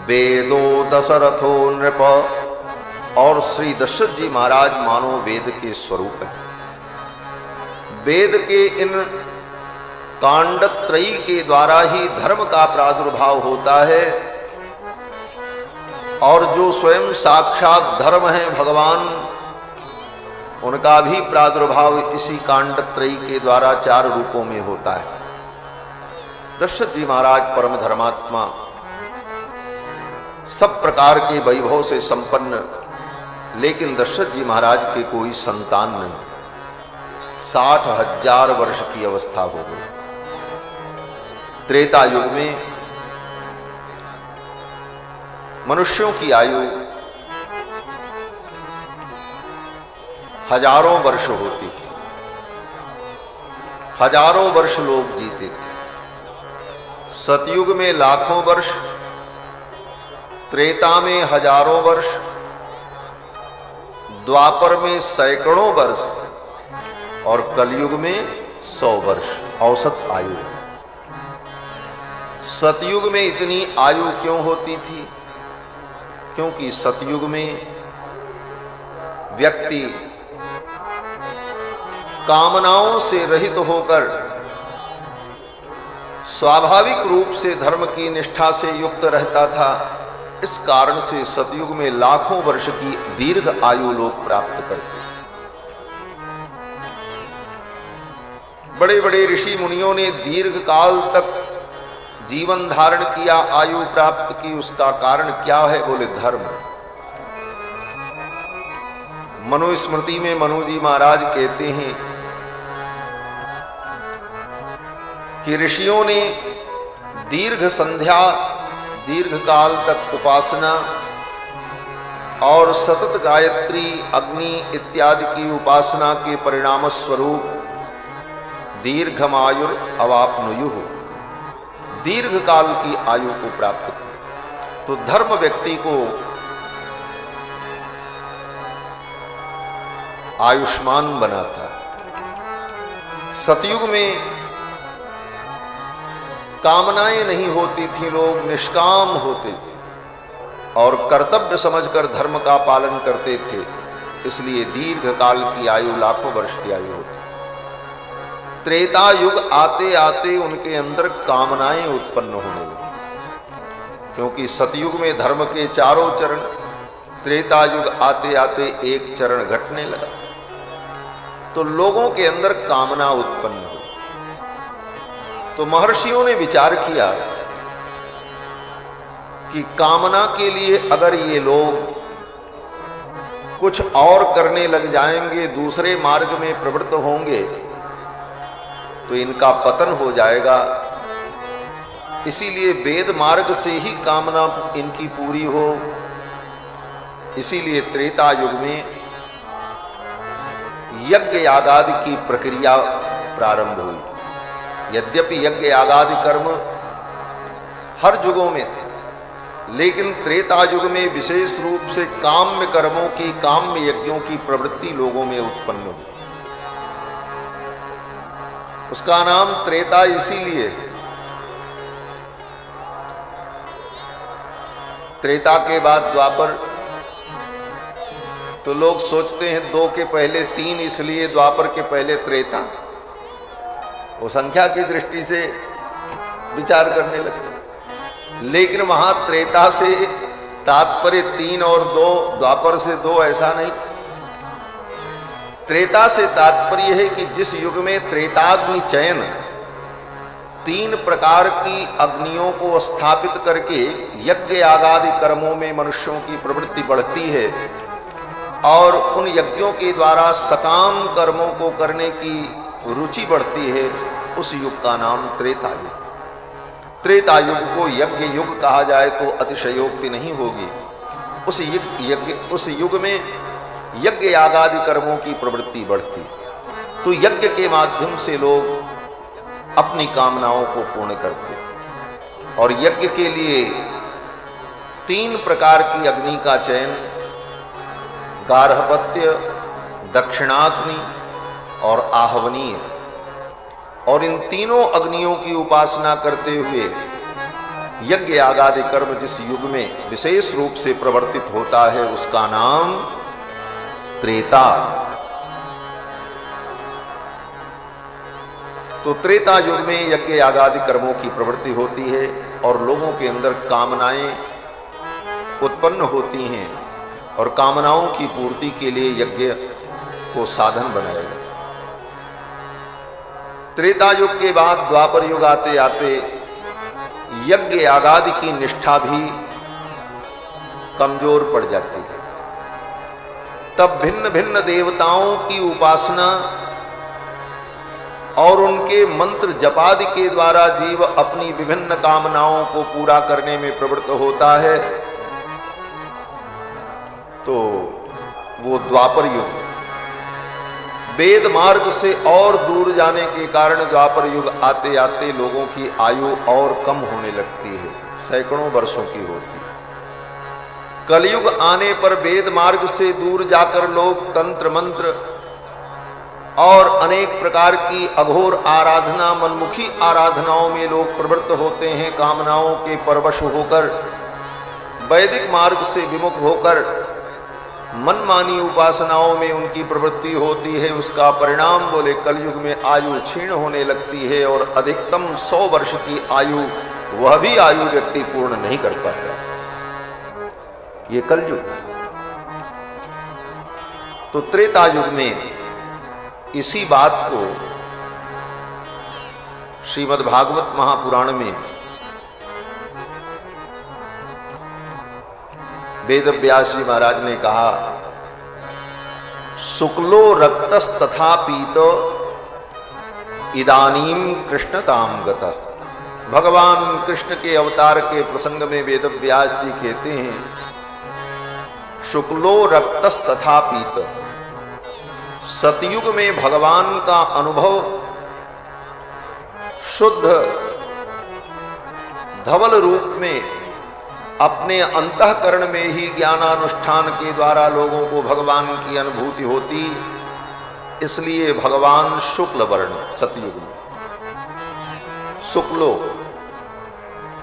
Speaker 4: वेदो दशरथो नृप, और श्री दशरथ जी महाराज मानो वेद के स्वरूप है। वेद के इन कांडत्रयी के द्वारा ही धर्म का प्रादुर्भाव होता है। और जो स्वयं साक्षात धर्म है भगवान, उनका भी प्रादुर्भाव इसी कांडत्रयी के द्वारा चार रूपों में होता है। दशरथ जी महाराज परम धर्मात्मा, सब प्रकार के वैभव से संपन्न, लेकिन दशरथ जी महाराज के कोई संतान नहीं। 60,000 वर्ष की अवस्था हो गई। त्रेता युग में मनुष्यों की आयु हजारों वर्ष होती थी। हजारों वर्ष लोग जीते थे। सतयुग में लाखों वर्ष, त्रेता में हजारों वर्ष, द्वापर में सैकड़ों वर्ष और कलयुग में 100 वर्ष औसत आयु। सतयुग में इतनी आयु क्यों होती थी? क्योंकि सतयुग में व्यक्ति कामनाओं से रहित होकर स्वाभाविक रूप से धर्म की निष्ठा से युक्त रहता था। इस कारण से सतयुग में लाखों वर्ष की दीर्घ आयु लोग प्राप्त करते। बड़े बड़े ऋषि मुनियों ने दीर्घ काल तक जीवन धारण किया, आयु प्राप्त की। उसका कारण क्या है? बोले धर्म। मनुस्मृति में मनु जी महाराज कहते हैं कि ऋषियों ने दीर्घ संध्या, दीर्घ काल तक उपासना और सतत गायत्री, अग्नि इत्यादि की उपासना के परिणाम स्वरूप दीर्घमायुर अवाप्नुयुः, दीर्घ काल की आयु को प्राप्त किया। तो धर्म व्यक्ति को आयुष्मान बनाता। सतयुग में कामनाएं नहीं होती थी, लोग निष्काम होते थे और कर्तव्य समझकर धर्म का पालन करते थे। इसलिए दीर्घ काल की आयु, लाखों वर्ष की आयु होती। त्रेता युग आते आते उनके अंदर कामनाएं उत्पन्न होने लगी, क्योंकि सतयुग में धर्म के चारों चरण, त्रेता युग आते आते एक चरण घटने लगा, तो लोगों के अंदर कामना उत्पन्न हुई। तो महर्षियों ने विचार किया कि कामना के लिए अगर ये लोग कुछ और करने लग जाएंगे, दूसरे मार्ग में प्रवृत्त होंगे, तो इनका पतन हो जाएगा। इसीलिए वेद मार्ग से ही कामना इनकी पूरी हो। इसीलिए त्रेता युग में यज्ञ यागादि की प्रक्रिया प्रारंभ हुई। यद्यपि यज्ञ यागादि कर्म हर युगों में थे, लेकिन त्रेता युग में विशेष रूप से काम्य कर्मों की, काम्य यज्ञों की प्रवृत्ति लोगों में उत्पन्न हुई। उसका नाम त्रेता इसीलिए। त्रेता के बाद द्वापर, तो लोग सोचते हैं 2 के पहले 3, इसलिए द्वापर के पहले त्रेता। वो संख्या की दृष्टि से विचार करने लगते, लेकिन वहां त्रेता से तात्पर्य 3 और 2, द्वापर से 2, ऐसा नहीं। त्रेता से तात्पर्य है कि जिस युग में त्रेताग्नि चयन, 3 प्रकार की अग्नियों को स्थापित करके यज्ञ यागादि कर्मों में मनुष्यों की प्रवृत्ति बढ़ती है और उन यज्ञों के द्वारा सकाम कर्मों को करने की रुचि बढ़ती है, उस युग का नाम त्रेता युग। त्रेता युग को यज्ञ युग कहा जाए तो अतिशयोक्ति नहीं होगी। उस युग में यज्ञ यागादि कर्मों की प्रवृत्ति बढ़ती, तो यज्ञ के माध्यम से लोग अपनी कामनाओं को पूर्ण करते। और यज्ञ के लिए 3 प्रकार की अग्नि का चयन, गार्हपत्य, दक्षिणाग्नि और आहवनीय। और इन तीनों अग्नियों की उपासना करते हुए यज्ञ यागादि कर्म जिस युग में विशेष रूप से प्रवर्तित होता है, उसका नाम त्रेता। तो त्रेता युग में यज्ञ यागादि कर्मों की प्रवृत्ति होती है और लोगों के अंदर कामनाएं उत्पन्न होती हैं और कामनाओं की पूर्ति के लिए यज्ञ को साधन बनाया गया। त्रेता युग के बाद द्वापर युग आते आते यज्ञ यागादि की निष्ठा भी कमजोर पड़ जाती है। तब भिन्न भिन्न देवताओं की उपासना और उनके मंत्र जपादि के द्वारा जीव अपनी विभिन्न कामनाओं को पूरा करने में प्रवृत्त होता है, तो वो द्वापर युग। वेद मार्ग से और दूर जाने के कारण द्वापर युग आते आते लोगों की आयु और कम होने लगती है, सैकड़ों वर्षों की होती है। कलयुग आने पर वेद मार्ग से दूर जाकर लोग तंत्र मंत्र और अनेक प्रकार की अघोर आराधना, मनमुखी आराधनाओं में लोग प्रवृत्त होते हैं। कामनाओं के परवश होकर, वैदिक मार्ग से विमुख होकर मनमानी उपासनाओं में उनकी प्रवृत्ति होती है, उसका परिणाम बोले कलयुग में आयु क्षीण होने लगती है और अधिकतम 100 वर्ष की आयु, वह भी आयु व्यक्ति पूर्ण नहीं कर पाता। ये कलयुग। तो त्रेता युग में इसी बात को श्रीमद् भागवत महापुराण में वेद व्यास जी महाराज ने कहा, शुक्लो रक्तस तथा पीतो इदानीम कृष्णताम गतः। भगवान कृष्ण के अवतार के प्रसंग में वेद व्यास जी कहते हैं, शुक्लो रक्तस तथा पीत। सतयुग में भगवान का अनुभव शुद्ध धवल रूप में अपने अंतःकरण में ही ज्ञानानुष्ठान के द्वारा लोगों को भगवान की अनुभूति होती, इसलिए भगवान शुक्ल वर्ण सतयुग में। शुक्लो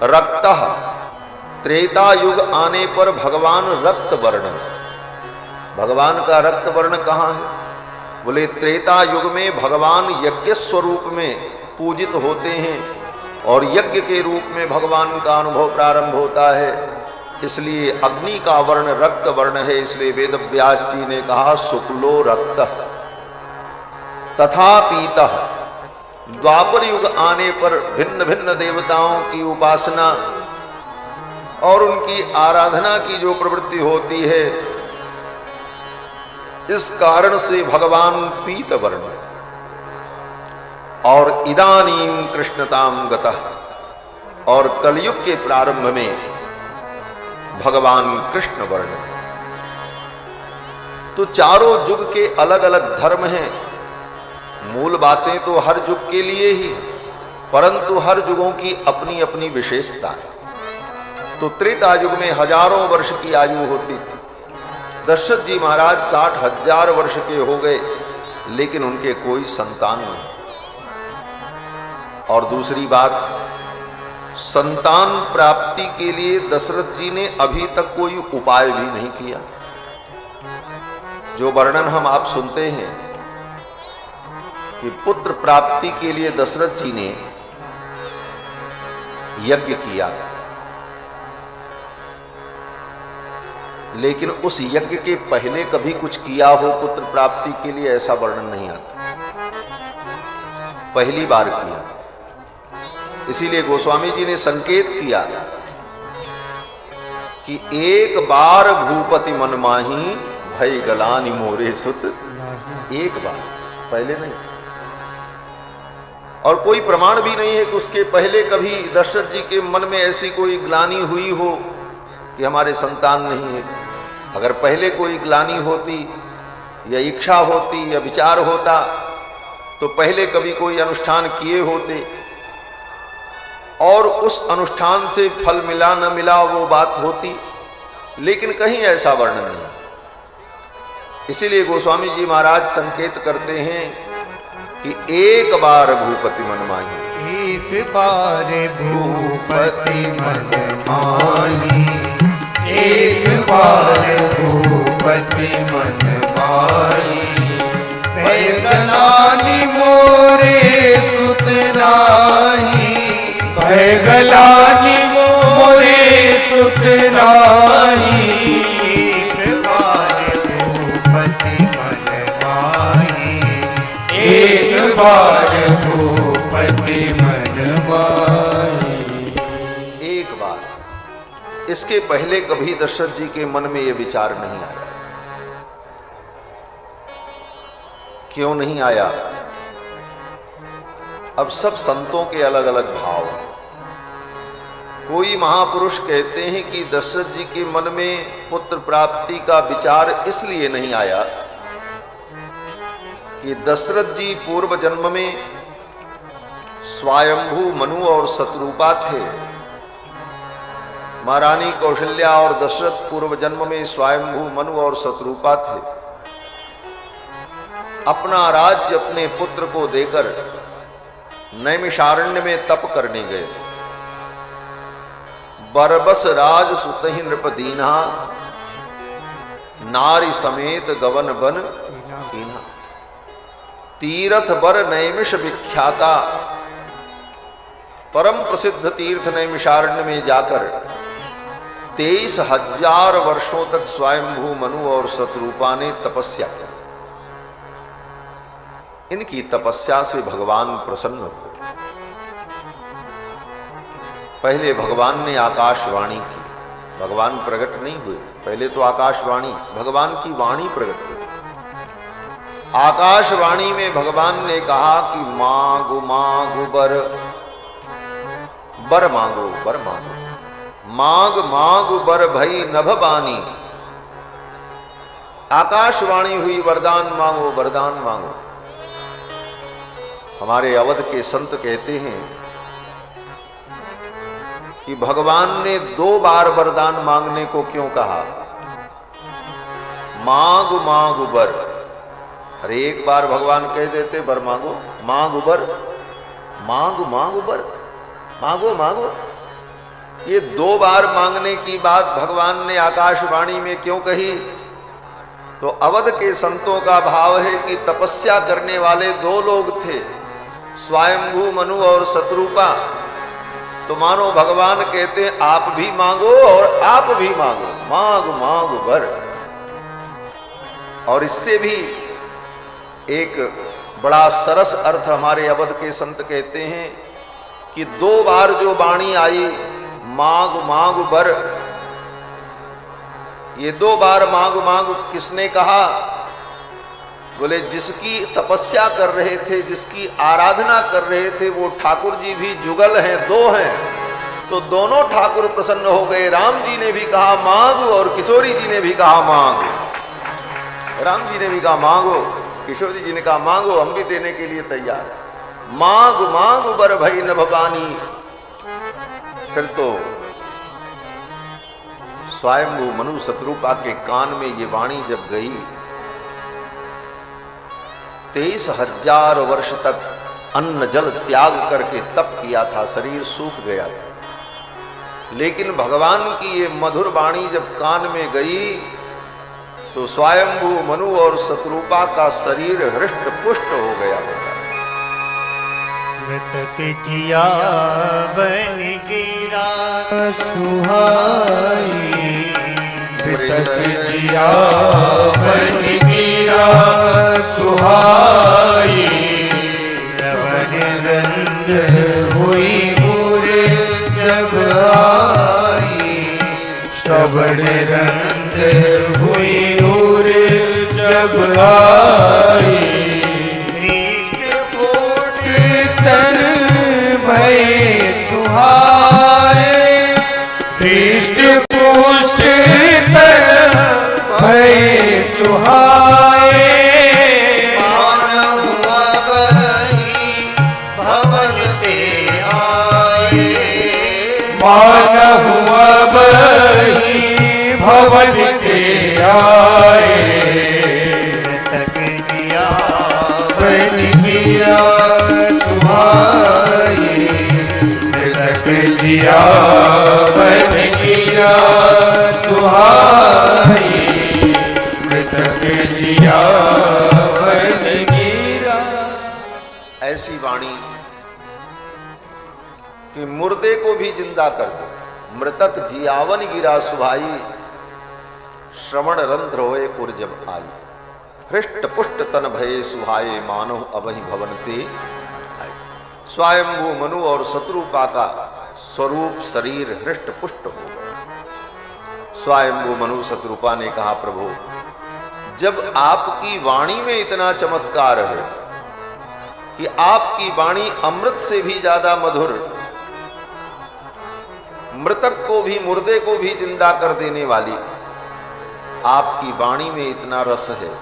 Speaker 4: रक्तः, त्रेता युग आने पर भगवान रक्त वर्ण। भगवान का रक्त वर्ण कहाँ है? बोले त्रेता युग में भगवान यज्ञ स्वरूप में पूजित होते हैं और यज्ञ के रूप में भगवान का अनुभव प्रारंभ होता है, इसलिए अग्नि का वर्ण रक्त वर्ण है। इसलिए वेद व्यास जी ने कहा शुक्लो रक्त तथा पीतः। द्वापर युग आने पर भिन्न भिन्न देवताओं की उपासना और उनकी आराधना की जो प्रवृत्ति होती है, इस कारण से भगवान पीत वर्ण। और इदानीम कृष्णताम गतः, और कलयुग के प्रारंभ में भगवान कृष्ण वर्ण। तो चारों युग के अलग अलग धर्म हैं। मूल बातें तो हर युग के लिए ही, परंतु हर युगों की अपनी अपनी विशेषता है। तो त्रेता युग में हजारों वर्ष की आयु होती थी। दशरथ जी महाराज 60,000 वर्ष के हो गए, लेकिन उनके कोई संतान नहीं। और दूसरी बात, संतान प्राप्ति के लिए दशरथ जी ने अभी तक कोई उपाय भी नहीं किया। जो वर्णन हम आप सुनते हैं कि पुत्र प्राप्ति के लिए दशरथ जी ने यज्ञ किया, लेकिन उस यज्ञ के पहले कभी कुछ किया हो पुत्र प्राप्ति के लिए, ऐसा वर्णन नहीं आता। पहली बार किया। इसीलिए गोस्वामी जी ने संकेत किया कि एक बार भूपति मन माही भई गलानि मोरे सुत। एक बार, पहले नहीं। और कोई प्रमाण भी नहीं है कि उसके पहले कभी दशरथ जी के मन में ऐसी कोई ग्लानि हुई हो कि हमारे संतान नहीं है। अगर पहले कोई ग्लानि होती या इच्छा होती या विचार होता तो पहले कभी कोई अनुष्ठान किए होते और उस अनुष्ठान से फल मिला न मिला वो बात होती, लेकिन कहीं ऐसा वर्णन नहीं। इसीलिए गोस्वामी जी महाराज संकेत करते हैं कि एक बार भूपति मन माही।
Speaker 1: एक बार भूपति मन माही,
Speaker 5: एक बार भूपति मन माही।
Speaker 1: भय गलानि मोरे सुत नाही।
Speaker 5: भय गलानि मोरे सुत नाही।
Speaker 1: एक बार भूपति मन माही।
Speaker 5: एक बार भूपति मन माही।
Speaker 4: एक बार। इसके पहले कभी दशरथ जी के मन में यह विचार नहीं आया। क्यों नहीं आया? अब सब संतों के अलग अलग भाव हैं। कोई महापुरुष कहते हैं कि दशरथ जी के मन में पुत्र प्राप्ति का विचार इसलिए नहीं आया कि दशरथ जी पूर्व जन्म में स्वयंभू मनु और शत्रुपा थे। महारानी कौशल्या और दशरथ पूर्व जन्म में स्वयंभू मनु और शत्रुपा थे। अपना राज्य अपने पुत्र को देकर नैमिषारण्य में तप करने गए। बरबस राज सुतहि नृप दीन्हा, नारी समेत गवन बन कीन्हा। तीर्थ बर नैमिष विख्याता, परम प्रसिद्ध तीर्थ नैमिषारण्य में जाकर 23,000 वर्षों तक स्वयंभू मनु और शत्रुपा ने तपस्या की। इनकी तपस्या से भगवान प्रसन्न हुए। पहले भगवान ने आकाशवाणी की, भगवान प्रकट नहीं हुए, पहले तो आकाशवाणी, भगवान की वाणी प्रकट हुई। आकाशवाणी में भगवान ने कहा कि मांगो मांगो बर, बर मांगो बर मांगो, मांग मांग बर भई नभ बानी। आकाशवाणी हुई, वरदान मांगो वरदान मांगो। हमारे अवध के संत कहते हैं कि भगवान ने 2 बार वरदान मांगने को क्यों कहा? मांग मांग बर, अरे एक बार भगवान कह देते बर मांगो, मांग बर, मांग मांग बर, मांगो मांगो। ये 2 बार मांगने की बात भगवान ने आकाशवाणी में क्यों कही? तो अवध के संतों का भाव है कि तपस्या करने वाले 2 लोग थे, स्वयंभू मनु और शत्रुपा। तो मानो भगवान कहते आप भी मांगो और आप भी मांगो, मांग मांग बर। और इससे भी एक बड़ा सरस अर्थ हमारे अवध के संत कहते हैं कि 2 बार जो वाणी आई मांग मांग बर, ये 2 बार मांग मांग किसने कहा? बोले जिसकी तपस्या कर रहे थे, जिसकी आराधना कर रहे थे, वो ठाकुर जी भी जुगल हैं, 2 हैं। तो दोनों ठाकुर प्रसन्न हो गए। राम जी ने भी कहा मांग और किशोरी जी ने भी कहा मांग। राम जी ने भी कहा मांगो, किशोरी जी ने कहा मांगो, हम भी देने के लिए तैयार हैं। मांग मांग बर भई न भवानी। फिर तो स्वयंभू मनु शत्रुपा के कान में ये वाणी जब गई, 23,000 वर्ष तक अन्न जल त्याग करके तप किया था, शरीर सूख गया था। लेकिन भगवान की ये मधुर वाणी जब कान में गई तो स्वयंभू मनु और शत्रुपा का शरीर हृष्ट पुष्ट हो गया होगा।
Speaker 1: मृतक जिया बन गिरा सुहाई,
Speaker 5: मृतक जिया बन गिरा सुहाई।
Speaker 1: श्रवण रंग हुई पूरे जब आई,
Speaker 5: श्रवण रंग हुई नूर जब आई।
Speaker 1: तन भय सुहाए,
Speaker 5: हृष्ट पुष्ट तन भय सुहाए।
Speaker 1: मानव अबहि भवन ते आए,
Speaker 5: मानव अबहि भवन ते आए।
Speaker 1: मृतक जिया बन गिरा सुहाई,
Speaker 5: मृतक जिया बन गिरा सुहाई। मृतक जिया बन गिरा।
Speaker 4: ऐसी वाणी कि मुर्दे को भी जिंदा कर दे। मृतक जियावन गिरा सुभाई, श्रवण रंध्र होए पुर जब आई। हृष्ट पुष्ट तन भये सुहाये, मानव अबहि भवन ते आए। स्वयंभू मनु और शत्रुपा का स्वरूप शरीर हृष्ट पुष्ट हो गया। स्वयंभू मनु शत्रुपा ने कहा प्रभु, जब आपकी वाणी में इतना चमत्कार है कि आपकी वाणी अमृत से भी ज्यादा मधुर, मृतक को भी मुर्दे को भी जिंदा कर देने वाली आपकी वाणी में इतना रस है,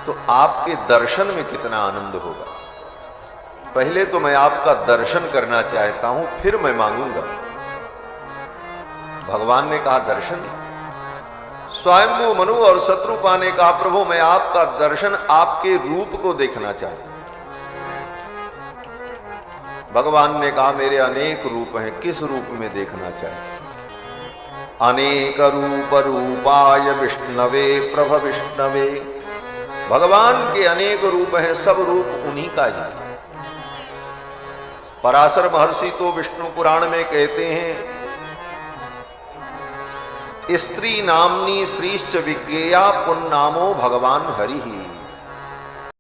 Speaker 4: तो आपके दर्शन में कितना आनंद होगा। पहले तो मैं आपका दर्शन करना चाहता हूं, फिर मैं मांगूंगा। भगवान ने कहा दर्शन। स्वयंभू मनु और शत्रुपा ने कहा प्रभु मैं आपका दर्शन, आपके रूप को देखना चाहता हूं। भगवान ने कहा मेरे अनेक रूप हैं, किस रूप में देखना चाहे? अनेक रूप रूपाय विष्णवे प्रभ विष्णवे। भगवान के अनेक रूप हैं, सब रूप उन्हीं का ही। पराशर महर्षि तो विष्णु पुराण में कहते हैं, स्त्री नामनी श्रीश्च विज्ञेया पुन्नामो भगवान हरि ही।